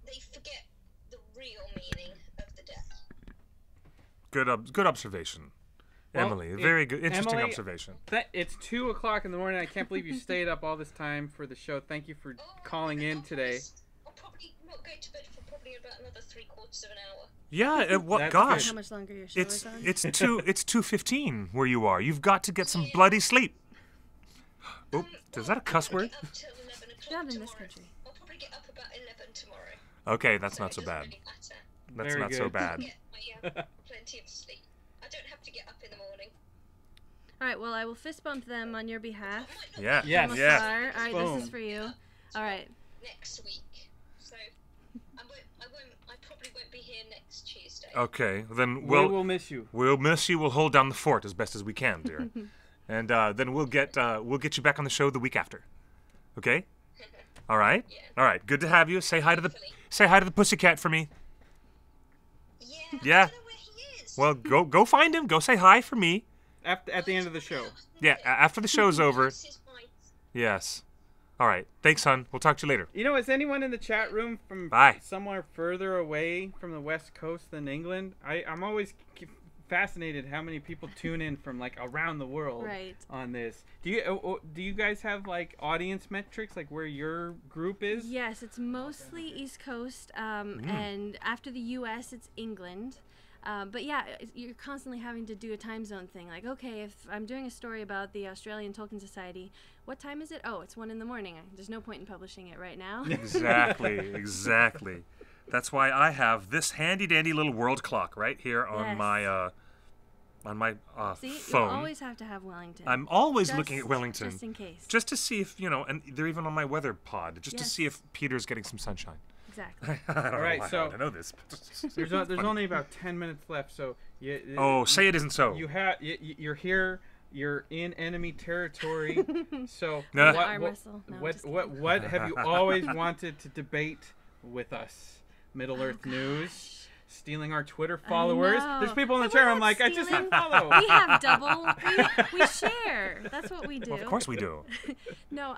Speaker 5: they forget the real meaning of the day.
Speaker 2: Good observation.
Speaker 1: Well,
Speaker 2: Emily, very good, interesting
Speaker 1: Emily,
Speaker 2: observation.
Speaker 1: It's 2 o'clock in the morning. I can't believe you stayed up all this time for the show. Thank you for calling in today.
Speaker 5: I'll probably not go to bed for probably about another 3/4 of an hour.
Speaker 2: Yeah, what?
Speaker 1: That's
Speaker 2: Gosh,
Speaker 4: How much longer your show is on?
Speaker 2: it's 2:15 where you are. You've got to get some bloody sleep. Oh, is that a cuss word?
Speaker 5: I'll get up till 11 o'clock
Speaker 4: Not in this
Speaker 5: tomorrow.
Speaker 4: country.
Speaker 5: I'll probably get up about 11 tomorrow.
Speaker 2: Okay, that's not so
Speaker 5: it doesn't
Speaker 2: bad.
Speaker 5: really matter.
Speaker 2: That's
Speaker 1: Very
Speaker 2: not so
Speaker 1: good.
Speaker 2: bad.
Speaker 5: Get plenty of sleep. I don't have to get up in the morning.
Speaker 4: All right, well, I will fist bump them on your behalf.
Speaker 2: Yeah,
Speaker 1: Yes.
Speaker 4: From
Speaker 2: yeah.
Speaker 4: afar. All right, this
Speaker 1: Boom.
Speaker 4: is for you. All right.
Speaker 5: Next week. So I probably won't be here next Tuesday.
Speaker 2: Okay, then
Speaker 1: We will miss you.
Speaker 2: we'll miss you. We'll hold down the fort as best as we can, dear. And then we'll get you back on the show the week after. Okay? All right.
Speaker 5: Yeah.
Speaker 2: All right. Good to have you. Say hi to the pussycat for me.
Speaker 5: Yeah.
Speaker 2: Yeah.
Speaker 5: I don't know where he is.
Speaker 2: Well, go find him. Go say hi for me.
Speaker 1: At the end of the show.
Speaker 2: Yeah. After the show's over.
Speaker 5: This is my-
Speaker 2: Yes. All right. Thanks, hon. We'll talk to you later.
Speaker 1: You know, is anyone in the chat room from
Speaker 2: Bye.
Speaker 1: somewhere further away from the West Coast than England? I'm always fascinated how many people tune in from like around the world
Speaker 4: Right.
Speaker 1: on this. Do you guys have like audience metrics, like where your group is?
Speaker 4: Yes, it's mostly East Coast, and after the U.S., it's England. But yeah, you're constantly having to do a time zone thing. Like, okay, if I'm doing a story about the Australian Tolkien Society, what time is it? Oh, it's 1 a.m. There's no point in publishing it right now.
Speaker 2: Exactly. That's why I have this handy-dandy little world clock right here on
Speaker 4: Yes.
Speaker 2: my
Speaker 4: See,
Speaker 2: phone.
Speaker 4: you always have to have Wellington.
Speaker 2: I'm always
Speaker 4: Just-
Speaker 2: looking at Wellington.
Speaker 4: Just in case.
Speaker 2: Just to see if, and they're even on my weather pod, just to
Speaker 4: Yes.
Speaker 2: see if Peter's getting some sunshine.
Speaker 4: Exactly.
Speaker 2: I don't
Speaker 1: All right,
Speaker 2: know why
Speaker 1: so
Speaker 2: I know this.
Speaker 1: There's only about 10 minutes left, so
Speaker 2: Oh, say it isn't so.
Speaker 1: you're here. You're in enemy territory. So
Speaker 2: No.
Speaker 4: Arm wrestle. No, I'm just
Speaker 1: what have you always wanted to debate with us? Middle Earth
Speaker 4: gosh.
Speaker 1: News, stealing our Twitter followers.
Speaker 4: know.
Speaker 1: There's people in the
Speaker 4: And
Speaker 1: chat.
Speaker 4: we're
Speaker 1: I'm
Speaker 4: not
Speaker 1: like, I just
Speaker 4: stealing.
Speaker 1: follow.
Speaker 4: We have double. We share. That's what we do.
Speaker 2: Well, of course we do.
Speaker 4: No,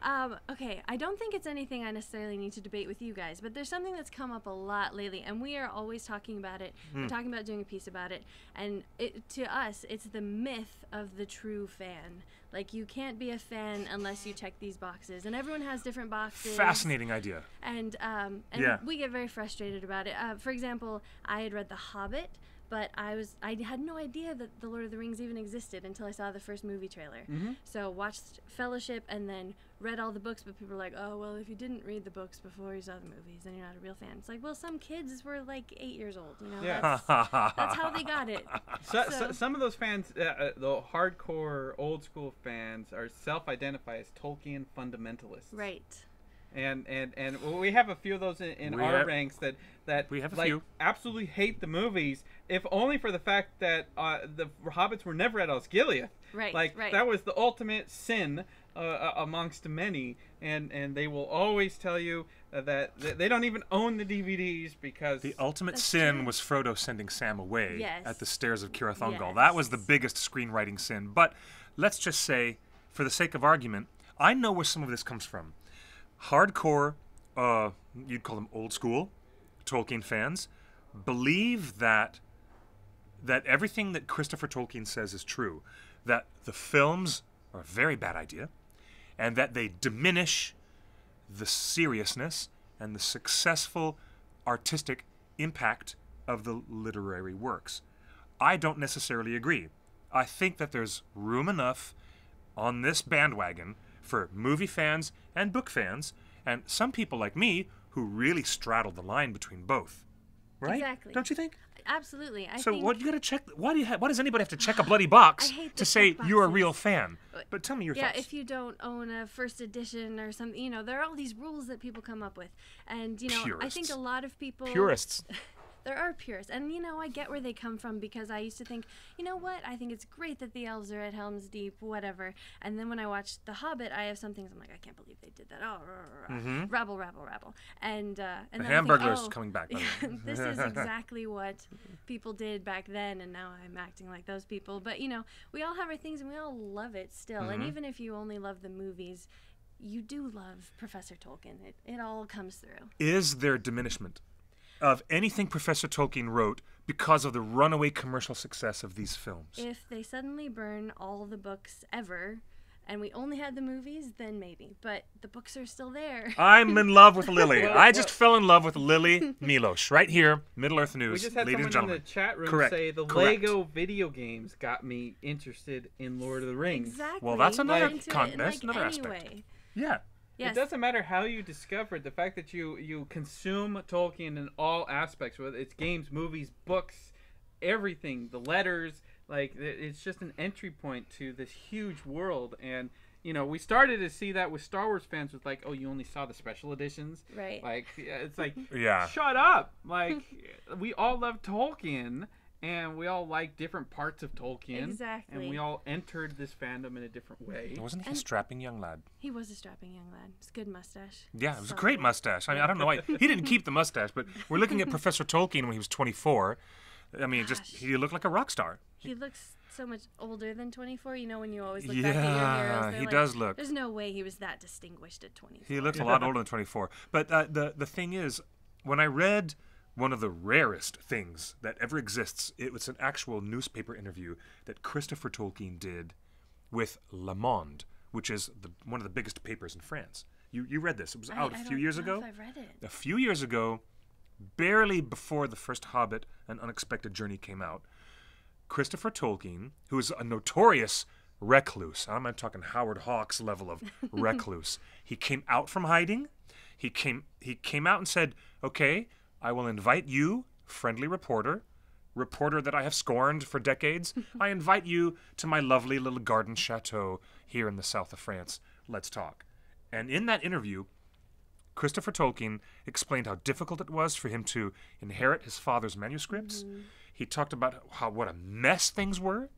Speaker 4: okay, I don't think it's anything I necessarily need to debate with you guys, but there's something that's come up a lot lately, and we are always talking about it. We're talking about doing a piece about it, and to us, it's the myth of the true fan. Like, you can't be a fan unless you check these boxes, and everyone has different boxes.
Speaker 2: Fascinating idea.
Speaker 4: And
Speaker 2: Yeah.
Speaker 4: we get very frustrated about it. For example, I had read The Hobbit, but I had no idea that The Lord of the Rings even existed until I saw the first movie trailer. So watched Fellowship and then read all the books, but people were like, oh, well, if you didn't read the books before you saw the movies, then you're not a real fan. It's like, well, some kids were like 8 years old,
Speaker 1: Yeah.
Speaker 4: That's how they got it.
Speaker 1: So, some of those fans, the hardcore old school fans, are self-identify as Tolkien fundamentalists.
Speaker 4: Right.
Speaker 1: And we have a few of those in
Speaker 2: We
Speaker 1: our
Speaker 2: have-
Speaker 1: ranks that
Speaker 2: we have a
Speaker 1: like,
Speaker 2: few.
Speaker 1: absolutely hate the movies, if only for the fact that the hobbits were never at Osgiliath.
Speaker 4: Right,
Speaker 1: Like
Speaker 4: right.
Speaker 1: that was the ultimate sin amongst many, and they will always tell you that they don't even own the DVDs because
Speaker 2: The ultimate
Speaker 4: That's
Speaker 2: sin
Speaker 4: true.
Speaker 2: was Frodo sending Sam away
Speaker 4: Yes.
Speaker 2: at the stairs of Cirith Ungol.
Speaker 4: Yes.
Speaker 2: That was the biggest screenwriting sin. But let's just say, for the sake of argument, I know where some of this comes from. Hardcore, you'd call them old school, Tolkien fans, believe that everything that Christopher Tolkien says is true, that the films are a very bad idea, and that they diminish the seriousness and the successful artistic impact of the literary works. I don't necessarily agree. I think that there's room enough on this bandwagon for movie fans and book fans, and some people like me who really straddle the line between both. Right?
Speaker 4: Exactly.
Speaker 2: Don't you think?
Speaker 4: absolutely. I
Speaker 2: So
Speaker 4: think,
Speaker 2: what you gotta check? Why does anybody have to check a bloody box
Speaker 4: I hate
Speaker 2: to
Speaker 4: the
Speaker 2: say
Speaker 4: check
Speaker 2: you're a
Speaker 4: boxes.
Speaker 2: real fan? But tell me your
Speaker 4: Yeah,
Speaker 2: thoughts.
Speaker 4: if you don't own a first edition or something, you know, there are all these rules that people come up with. And, you know, I think
Speaker 2: Purists.
Speaker 4: a lot of people...
Speaker 2: Purists.
Speaker 4: There are purists. And, you know, I get where they come from because I used to think, you know what, I think it's great that the elves are at Helm's Deep, whatever. And then when I watched The Hobbit, I have some things I'm like, I can't believe they did that. Oh, rabble, rabble, rabble. And
Speaker 2: The
Speaker 4: then I think,
Speaker 2: Hamburglers coming back. By the way.
Speaker 4: this is exactly what people did back then, and now I'm acting like those people. But, you know, we all have our things, and we all love it still. And even if you only love the movies, you do love Professor Tolkien. It all comes through.
Speaker 2: Is there diminishment of anything Professor Tolkien wrote because of the runaway commercial success of these films?
Speaker 4: If they suddenly burn all the books ever, and we only had the movies, then maybe. But the books are still there.
Speaker 2: I'm in love with Lily. I just fell in love with Lily Milosh right here, Middle Earth News,
Speaker 1: We just had
Speaker 2: ladies and
Speaker 1: someone in
Speaker 2: gentlemen.
Speaker 1: the chat room
Speaker 2: Correct.
Speaker 1: say the
Speaker 2: Correct.
Speaker 1: Lego video games got me interested in Lord of the Rings.
Speaker 4: Exactly.
Speaker 2: Well, that's another
Speaker 4: Get into
Speaker 2: con-
Speaker 4: it in,
Speaker 2: that's
Speaker 4: like,
Speaker 2: another aspect.
Speaker 4: anyway.
Speaker 2: Yeah.
Speaker 4: Yes.
Speaker 1: It doesn't matter how you discover it. The fact that you consume Tolkien in all aspects, whether it's games, movies, books, everything, the letters, like it's just an entry point to this huge world. And you know, we started to see that with Star Wars fans with like, oh, you only saw the special editions,
Speaker 4: Right.
Speaker 1: Like it's like,
Speaker 2: Yeah.
Speaker 1: shut up. Like we all love Tolkien. And we all like different parts of Tolkien.
Speaker 4: Exactly.
Speaker 1: And we all entered this fandom in a different way.
Speaker 2: Wasn't he a
Speaker 4: And-
Speaker 2: strapping young lad?
Speaker 4: He was a strapping young lad. It's a good mustache.
Speaker 2: Yeah, it was a
Speaker 4: Solid.
Speaker 2: great mustache. I mean, I don't know why he didn't keep the mustache, but we're looking at Professor Tolkien when he was 24. I mean, just
Speaker 4: Gosh.
Speaker 2: he looked like a rock star.
Speaker 4: He looks so much older than 24. You know, when you always look back at your
Speaker 2: Yeah,
Speaker 4: heroes, they're
Speaker 2: he
Speaker 4: like,
Speaker 2: does look.
Speaker 4: There's no way he was that distinguished at 24.
Speaker 2: He looks a lot older than 24. But the thing is, when I read one of the rarest things that ever exists, it was an actual newspaper interview that Christopher Tolkien did with Le Monde, which is one of the biggest papers in France. You read this. It was out a few years ago.
Speaker 4: I've read it.
Speaker 2: A few years ago, barely before the first Hobbit, An Unexpected Journey came out, Christopher Tolkien, who is a notorious recluse, I'm not talking Howard Hawks level of recluse, he came out from hiding. He came out and said, okay, I will invite you, friendly reporter that I have scorned for decades. I invite you to my lovely little garden chateau here in the south of France. Let's talk. And in that interview, Christopher Tolkien explained how difficult it was for him to inherit his father's manuscripts. He talked about what a mess things were.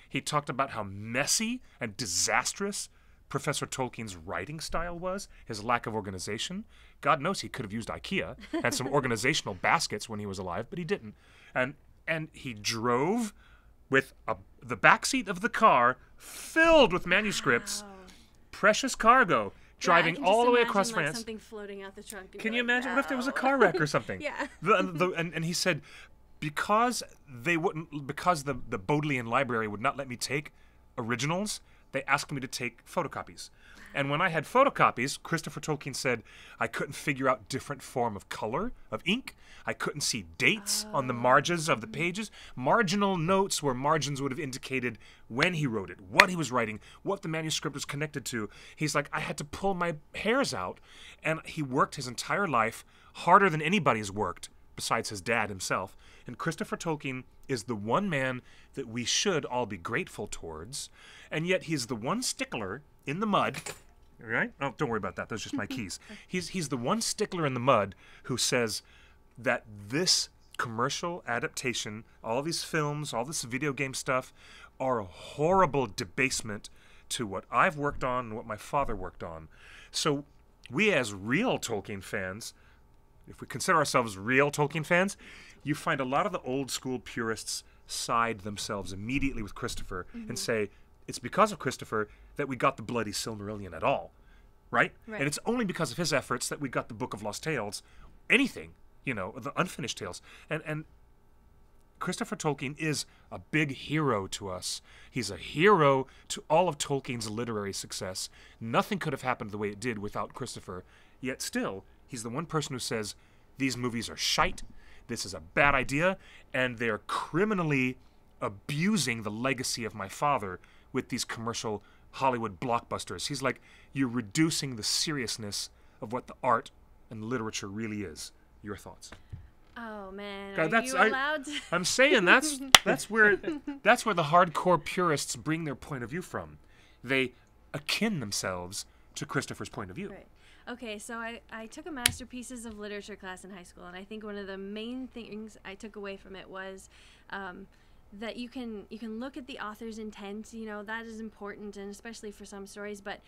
Speaker 2: He talked about how messy and disastrous Professor Tolkien's writing style was, his lack of organization. God knows he could have used IKEA and some organizational baskets when he was alive, but he didn't. And he drove with the backseat of the car filled with manuscripts, precious cargo, driving all the way across
Speaker 4: like
Speaker 2: France.
Speaker 4: Something floating out the trunk. and
Speaker 2: Can
Speaker 4: be
Speaker 2: you
Speaker 4: like,
Speaker 2: imagine? What if there was a
Speaker 4: "No."
Speaker 2: car wreck or something?
Speaker 4: Yeah.
Speaker 2: And he said, because the Bodleian Library would not let me take originals, they asked me to take photocopies. And when I had photocopies, Christopher Tolkien said I couldn't figure out different form of color, of ink. I couldn't see dates on the margins of the pages. Marginal notes where margins would have indicated when he wrote it, what he was writing, what the manuscript was connected to. He's like, I had to pull my hairs out. And he worked his entire life harder than anybody's worked, besides his dad himself. And Christopher Tolkien is the one man that we should all be grateful towards. And yet he's the one stickler in the mud. Right? Oh, don't worry about that. Those are just my keys. He's the one stickler in the mud who says that this commercial adaptation, all these films, all this video game stuff, are a horrible debasement to what I've worked on and what my father worked on. So we as real Tolkien fans, if we consider ourselves real Tolkien fans, you find a lot of the old school purists side themselves immediately with Christopher and say, it's because of Christopher that we got the bloody Silmarillion at all, right? And it's only because of his efforts that we got the Book of Lost Tales, anything, the unfinished tales. And Christopher Tolkien is a big hero to us. He's a hero to all of Tolkien's literary success. Nothing could have happened the way it did without Christopher. Yet still, he's the one person who says, these movies are shite, this is a bad idea, and they're criminally abusing the legacy of my father with these commercial Hollywood blockbusters. He's like, you're reducing the seriousness of what the art and literature really is. Your thoughts?
Speaker 4: Oh man,
Speaker 2: God,
Speaker 4: are
Speaker 2: that's-
Speaker 4: you
Speaker 2: I-
Speaker 4: allowed to?
Speaker 2: I'm saying that's where the hardcore purists bring their point of view from. They akin themselves to Christopher's point of view.
Speaker 4: Right. Okay, so I took a masterpieces of literature class in high school, and I think one of the main things I took away from it was that you can look at the author's intent. You know, that is important, and especially for some stories. But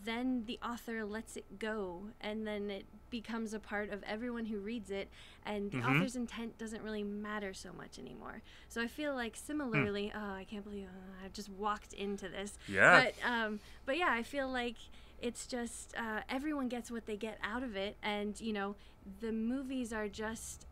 Speaker 4: then the author lets it go, and then it becomes a part of everyone who reads it, and the author's intent doesn't really matter so much anymore. So I feel like similarly, I can't believe I've just walked into this.
Speaker 2: Yeah.
Speaker 4: But yeah, I feel like it's just everyone gets what they get out of it, and you know, the movies are just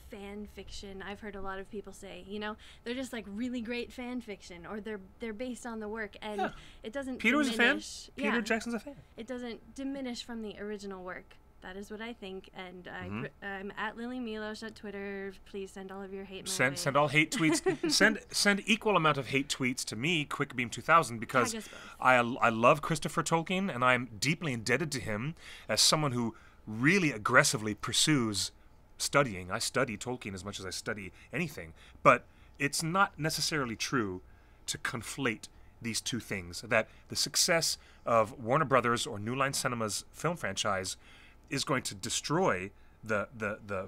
Speaker 4: fan fiction. I've heard a lot of people say, you know, they're just like really great fan fiction, or they're based on the work, and it doesn't
Speaker 2: Peter was a fan.
Speaker 4: diminish.
Speaker 2: Peter Jackson's a fan.
Speaker 4: It doesn't diminish from the original work. That is what I think, and I'm at Lily Milosh at Twitter. Please send all of your hate my way.
Speaker 2: Send all hate tweets. send equal amount of hate tweets to me, QuickBeam2000, because
Speaker 4: Tag us both.
Speaker 2: I love Christopher Tolkien, and I'm deeply indebted to him as someone who really aggressively pursues studying. I study Tolkien as much as I study anything, but it's not necessarily true to conflate these two things. That the success of Warner Brothers or New Line Cinema's film franchise is going to destroy the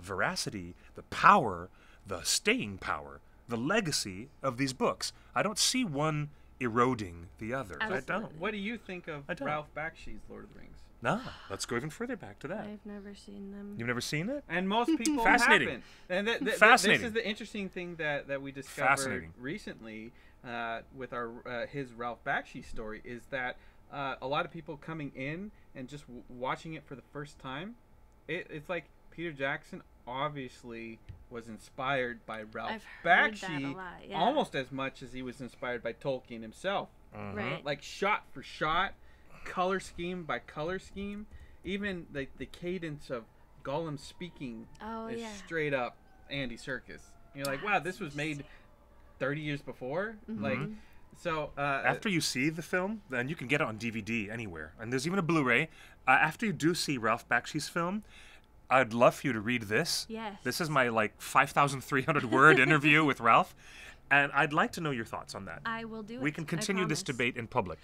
Speaker 2: veracity, the power, the staying power, the legacy of these books. I don't see one eroding the other.
Speaker 4: Absolutely.
Speaker 2: I don't.
Speaker 1: What do you think of
Speaker 2: I don't.
Speaker 1: Ralph Bakshi's Lord of the Rings?
Speaker 2: Nah, let's go even further back to that.
Speaker 4: I've never seen them.
Speaker 2: You've never seen it?
Speaker 1: And most people
Speaker 2: Fascinating.
Speaker 1: haven't. And
Speaker 2: Fascinating.
Speaker 1: This is the interesting thing that we discovered
Speaker 2: Fascinating.
Speaker 1: recently with our his Ralph Bakshi story is that a lot of people coming in and just watching it for the first time, it's like Peter Jackson obviously was inspired by Ralph
Speaker 4: I've heard that
Speaker 1: Bakshi
Speaker 4: a lot, yeah.
Speaker 1: almost as much as he was inspired by Tolkien himself.
Speaker 4: Right.
Speaker 1: Like shot for shot, color scheme by color scheme, even the cadence of Gollum speaking
Speaker 4: Oh,
Speaker 1: is
Speaker 4: yeah.
Speaker 1: straight up Andy Serkis. You're like, wow, this was made 30 years before. Like, so
Speaker 2: After you see the film, then you can get it on DVD anywhere. And there's even a Blu-ray. After you do see Ralph Bakshi's film, I'd love for you to read this.
Speaker 4: Yes.
Speaker 2: This is my, 5,300 word interview with Ralph. And I'd like to know your thoughts on that.
Speaker 4: I will do it.
Speaker 2: We can
Speaker 4: I
Speaker 2: continue this
Speaker 4: promise.
Speaker 2: debate in public.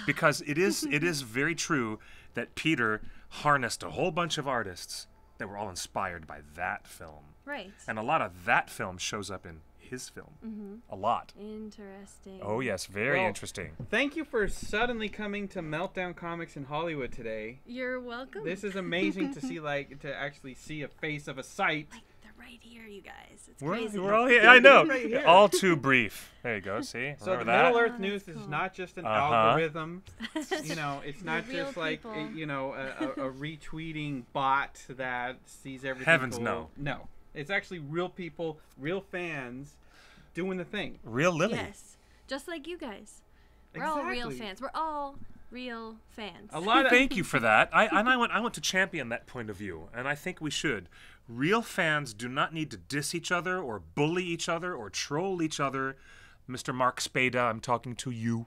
Speaker 2: Because it is very true that Peter harnessed a whole bunch of artists that were all inspired by that film.
Speaker 4: Right.
Speaker 2: And a lot of that film shows up in his film. A lot.
Speaker 4: Interesting.
Speaker 2: Oh, yes. Very
Speaker 1: Well,
Speaker 2: interesting.
Speaker 1: thank you for suddenly coming to Meltdown Comics in Hollywood today.
Speaker 4: You're welcome.
Speaker 1: This is amazing to see, to actually see a face of a site.
Speaker 4: Like, they're right here, you guys. It's
Speaker 2: We're,
Speaker 4: crazy.
Speaker 2: we're all here. I know.
Speaker 1: Right here.
Speaker 2: All too brief. There you go. See?
Speaker 1: So
Speaker 2: Remember
Speaker 1: the
Speaker 2: that?
Speaker 1: Middle Earth
Speaker 4: that's
Speaker 1: News is
Speaker 4: cool.
Speaker 1: not just an
Speaker 2: Uh-huh.
Speaker 1: algorithm. You know, it's not
Speaker 4: real
Speaker 1: just like
Speaker 4: people.
Speaker 1: a retweeting bot that sees everything.
Speaker 2: Heavens,
Speaker 1: cool.
Speaker 2: no.
Speaker 1: No, it's actually real people, real fans, doing the thing.
Speaker 2: Real Lily.
Speaker 4: Yes. Just like you guys. We're all real
Speaker 1: Exactly.
Speaker 4: fans. We're all real fans.
Speaker 1: A lot of
Speaker 2: Thank you for that. I want to champion that point of view, and I think we should. Real fans do not need to diss each other or bully each other or troll each other. Mr. Mark Spada, I'm talking to you.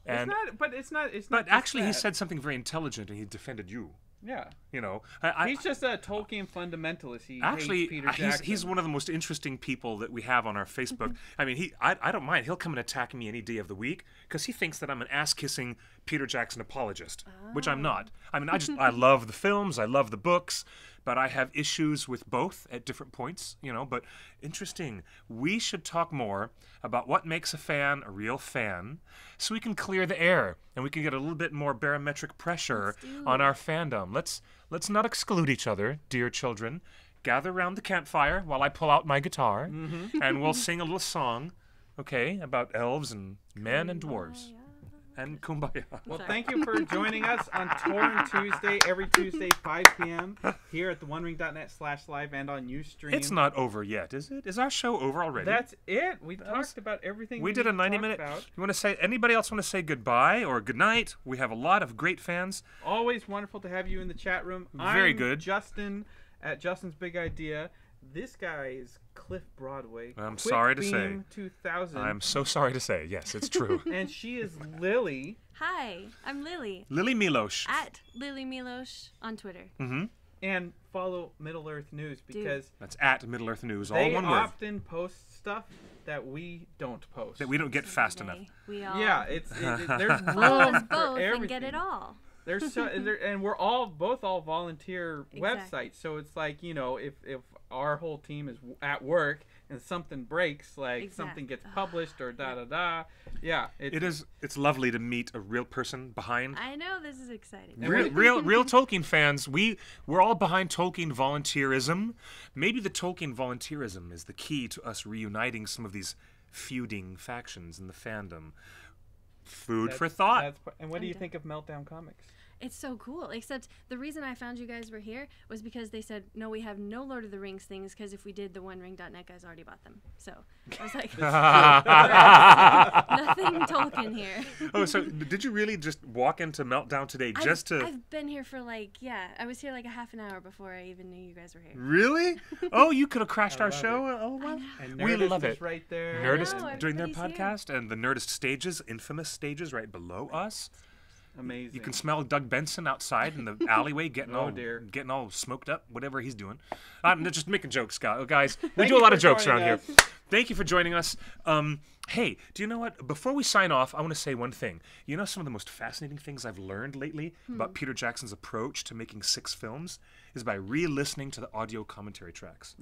Speaker 2: And
Speaker 1: it's not. It's
Speaker 2: but
Speaker 1: not. just
Speaker 2: actually, he
Speaker 1: that.
Speaker 2: said something very intelligent, and he defended you.
Speaker 1: Yeah.
Speaker 2: You know,
Speaker 1: He's just a Tolkien fundamentalist. He
Speaker 2: actually,
Speaker 1: hates Peter Jackson.
Speaker 2: he's one of the most interesting people that we have on our Facebook. I mean, I don't mind. He'll come and attack me any day of the week because he thinks that I'm an ass-kissing Peter Jackson apologist, which I'm not. I mean, I love the films, I love the books, but I have issues with both at different points, you know. But interesting. We should talk more about what makes a fan a real fan so we can clear the air and we can get a little bit more barometric pressure on our fandom. Let's not exclude each other, dear children. Gather around the campfire while I pull out my guitar and we'll sing a little song, okay, about elves and men and dwarves. And kumbaya.
Speaker 1: Well, thank you for joining us on Torn Tuesday, every Tuesday, 5 p.m. here at theonering.net/live and on Ustream.
Speaker 2: It's not over yet, is it? Is our show over already?
Speaker 1: That's it. We talked about everything.
Speaker 2: We did a 90-minute.
Speaker 1: About.
Speaker 2: You want to say? Anybody else want to say goodbye or good night? We have a lot of great fans.
Speaker 1: Always wonderful to have you in the chat room.
Speaker 2: Very
Speaker 1: I'm
Speaker 2: good.
Speaker 1: Justin at Justin's Big Idea. This guy is Cliff Broadway.
Speaker 2: I'm sorry to say.
Speaker 1: QuickBeam 2000.
Speaker 2: I'm so sorry to say. Yes, it's true.
Speaker 1: And she is Lily.
Speaker 4: Hi, I'm Lily.
Speaker 2: Lily Milosh.
Speaker 4: At Lily Milosh on Twitter.
Speaker 1: And follow Middle Earth News because
Speaker 2: That's at Middle Earth News, all
Speaker 1: they
Speaker 2: one word.
Speaker 1: often post stuff that we don't post.
Speaker 2: That we don't get fast enough.
Speaker 4: We all
Speaker 1: Yeah, there's
Speaker 4: follow us
Speaker 1: room for
Speaker 4: both
Speaker 1: everything.
Speaker 4: and get it all.
Speaker 1: There's and we're both volunteer
Speaker 4: Exactly.
Speaker 1: websites, so it's like, you know, if our whole team is at work and something breaks, like something gets published or yeah,
Speaker 2: It's lovely to meet a real person behind.
Speaker 4: I know, this is exciting.
Speaker 2: Real Tolkien fans. We're all behind Tolkien volunteerism. Maybe the Tolkien volunteerism is the key to us reuniting some of these feuding factions in the fandom. Food for thought.
Speaker 1: And what do you think of Meltdown Comics?
Speaker 4: It's so cool. Except the reason I found you guys were here was because they said, no, we have no Lord of the Rings things because if we did, the OneRing.net guys already bought them. So I was like, nothing Tolkien here.
Speaker 2: Oh, so did you really just walk into Meltdown today just to...
Speaker 4: I've been here for I was here like a half an hour before I even knew you guys were here.
Speaker 2: Really? Oh, you could have crashed our show?
Speaker 1: It.
Speaker 2: Oh, wow.
Speaker 1: And
Speaker 2: We
Speaker 1: Nerdist
Speaker 2: love
Speaker 1: is
Speaker 2: it.
Speaker 1: right there.
Speaker 2: Nerdist doing their
Speaker 4: everybody's here.
Speaker 2: podcast and the Nerdist stages, infamous stages right below us.
Speaker 1: Amazing.
Speaker 2: You can smell Doug Benson outside in the alleyway getting
Speaker 1: Oh, dear.
Speaker 2: getting all smoked up, whatever he's doing. I'm just making jokes, guys. We do a lot of jokes around here. Thank you for joining us. Hey, do you know what? Before we sign off, I want to say one thing. You know some of the most fascinating things I've learned lately about Peter Jackson's approach to making 6 films is by re-listening to the audio commentary tracks.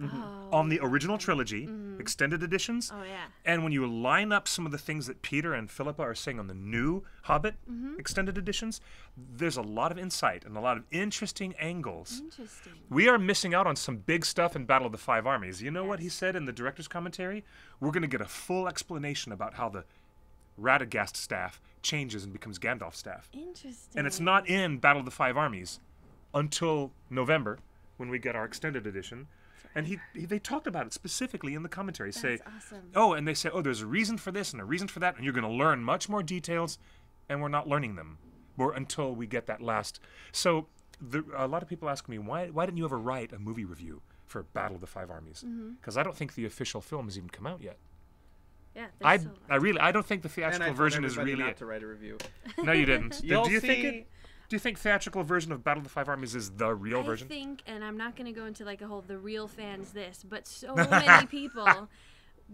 Speaker 2: On the original trilogy, extended editions,
Speaker 4: Oh, yeah.
Speaker 2: and when you line up some of the things that Peter and Philippa are saying on the new Hobbit extended editions, there's a lot of insight and a lot of interesting angles.
Speaker 4: Interesting.
Speaker 2: We are missing out on some big stuff in Battle of the Five Armies. You know what he said in the director's commentary? We're going to get a full explanation about how the Radagast staff changes and becomes Gandalf's staff.
Speaker 4: Interesting.
Speaker 2: And it's not in Battle of the Five Armies until November when we get our extended edition. And they talked about it specifically in the commentary.
Speaker 4: That's awesome.
Speaker 2: Oh, and they say, oh, there's a reason for this and a reason for that, and you're going to learn much more details, and we're not learning them until we get that last. So a lot of people ask me, why didn't you ever write a movie review for Battle of the Five Armies? Because I don't think the official film has even come out yet.
Speaker 4: Yeah,
Speaker 2: I don't think the theatrical version is really
Speaker 1: not
Speaker 2: it.
Speaker 1: to write a review.
Speaker 2: No, you didn't.
Speaker 1: You'll
Speaker 2: Do you
Speaker 1: see.
Speaker 2: think Do you think theatrical version of Battle of the Five Armies is the real version?
Speaker 4: I think, and I'm not going to go into like a whole the real fans this, but so many people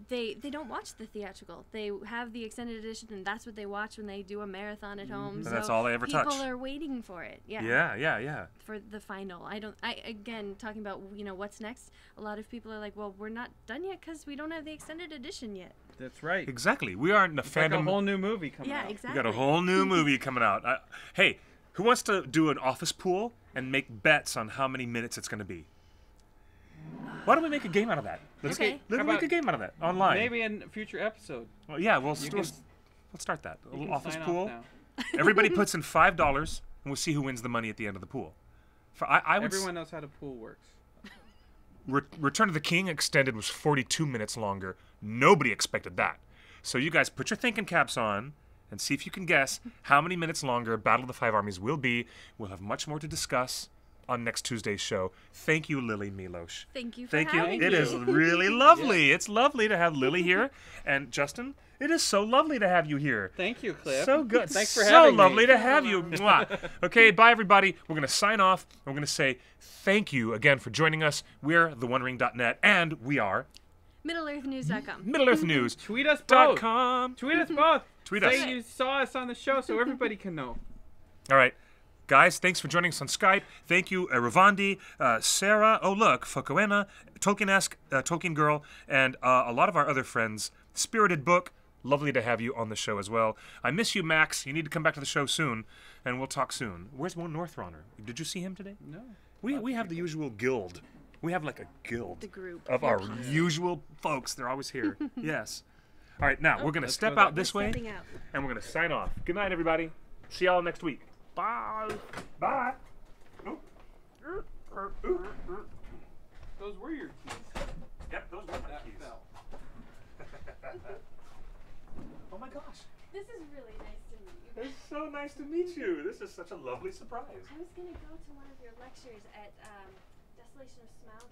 Speaker 4: they don't watch the theatrical. They have the extended edition, and that's what they watch when they do a marathon at home.
Speaker 2: And
Speaker 4: So
Speaker 2: that's all they ever touch.
Speaker 4: People are waiting for it. Yeah.
Speaker 2: Yeah.
Speaker 4: For the final. Again, talking about, what's next, a lot of people are like, well, we're not done yet because we don't have the extended edition yet.
Speaker 1: That's right.
Speaker 2: Exactly. We aren't in a
Speaker 1: It's like
Speaker 2: fandom.
Speaker 1: a whole new movie coming
Speaker 4: Yeah,
Speaker 1: out.
Speaker 4: exactly.
Speaker 2: We got a whole new movie coming out. Hey, who wants to do an office pool and make bets on how many minutes it's going to be? Why don't we make a game out of that? Let's
Speaker 4: Okay.
Speaker 2: make
Speaker 1: How about-
Speaker 2: a game out of that online.
Speaker 1: Maybe in a future episode.
Speaker 2: Well, yeah,
Speaker 1: You can-
Speaker 2: let's start that. A
Speaker 1: You
Speaker 2: little
Speaker 1: can
Speaker 2: office
Speaker 1: sign off
Speaker 2: pool.
Speaker 1: now.
Speaker 2: Everybody puts in $5, and we'll see who wins the money at the end of the pool. I would
Speaker 1: Everyone knows how the pool works.
Speaker 2: Return of the King extended was 42 minutes longer. Nobody expected that. So you guys put your thinking caps on and see if you can guess how many minutes longer Battle of the Five Armies will be. We'll have much more to discuss on next Tuesday's show. Thank you, Lily Milosh.
Speaker 4: Thank you for
Speaker 2: Thank you.
Speaker 4: having
Speaker 2: It
Speaker 4: me.
Speaker 2: is really lovely. It's lovely to have Lily here. And Justin, it is so lovely to have you here.
Speaker 1: Thank you, Cliff.
Speaker 2: So good.
Speaker 1: Thanks for
Speaker 2: so
Speaker 1: having
Speaker 2: lovely
Speaker 1: me.
Speaker 2: to have you. Mwah. Okay, bye, everybody. We're going to sign off. And we're going to say thank you again for joining us. We're theonering.net, and we are
Speaker 4: MiddleEarthNews.com.
Speaker 2: Middle-earth News.
Speaker 1: Tweet us both.
Speaker 2: .com.
Speaker 1: Tweet us both.
Speaker 2: Tweet
Speaker 1: Say
Speaker 2: us.
Speaker 1: you saw us on the show so everybody can know.
Speaker 2: All right. Guys, thanks for joining us on Skype. Thank you, Ravandi, Sarah, oh look, Focoena, Tolkien-esque, Tolkien Girl, and a lot of our other friends. Spirited Book, lovely to have you on the show as well. I miss you, Max. You need to come back to the show soon, and we'll talk soon. Where's One Northrunner? Did you see him today?
Speaker 1: No.
Speaker 2: We have the usual guild. We have like a guild
Speaker 4: The group.
Speaker 2: of our usual folks. They're always here. Yes. All right, now we're going to
Speaker 1: let's
Speaker 2: step
Speaker 1: go
Speaker 2: out
Speaker 1: that
Speaker 2: this way,
Speaker 4: Stepping out.
Speaker 2: and we're going to sign off. Good night, everybody. See y'all next week. Bye. Bye.
Speaker 1: Those were your keys.
Speaker 2: Yep, those were my
Speaker 1: That
Speaker 2: keys.
Speaker 1: fell.
Speaker 2: Oh my gosh.
Speaker 4: This is really nice to meet you.
Speaker 2: It's so nice to meet you. This is such a lovely surprise.
Speaker 4: I was going to go to one of your lectures at Desolation of Smaug.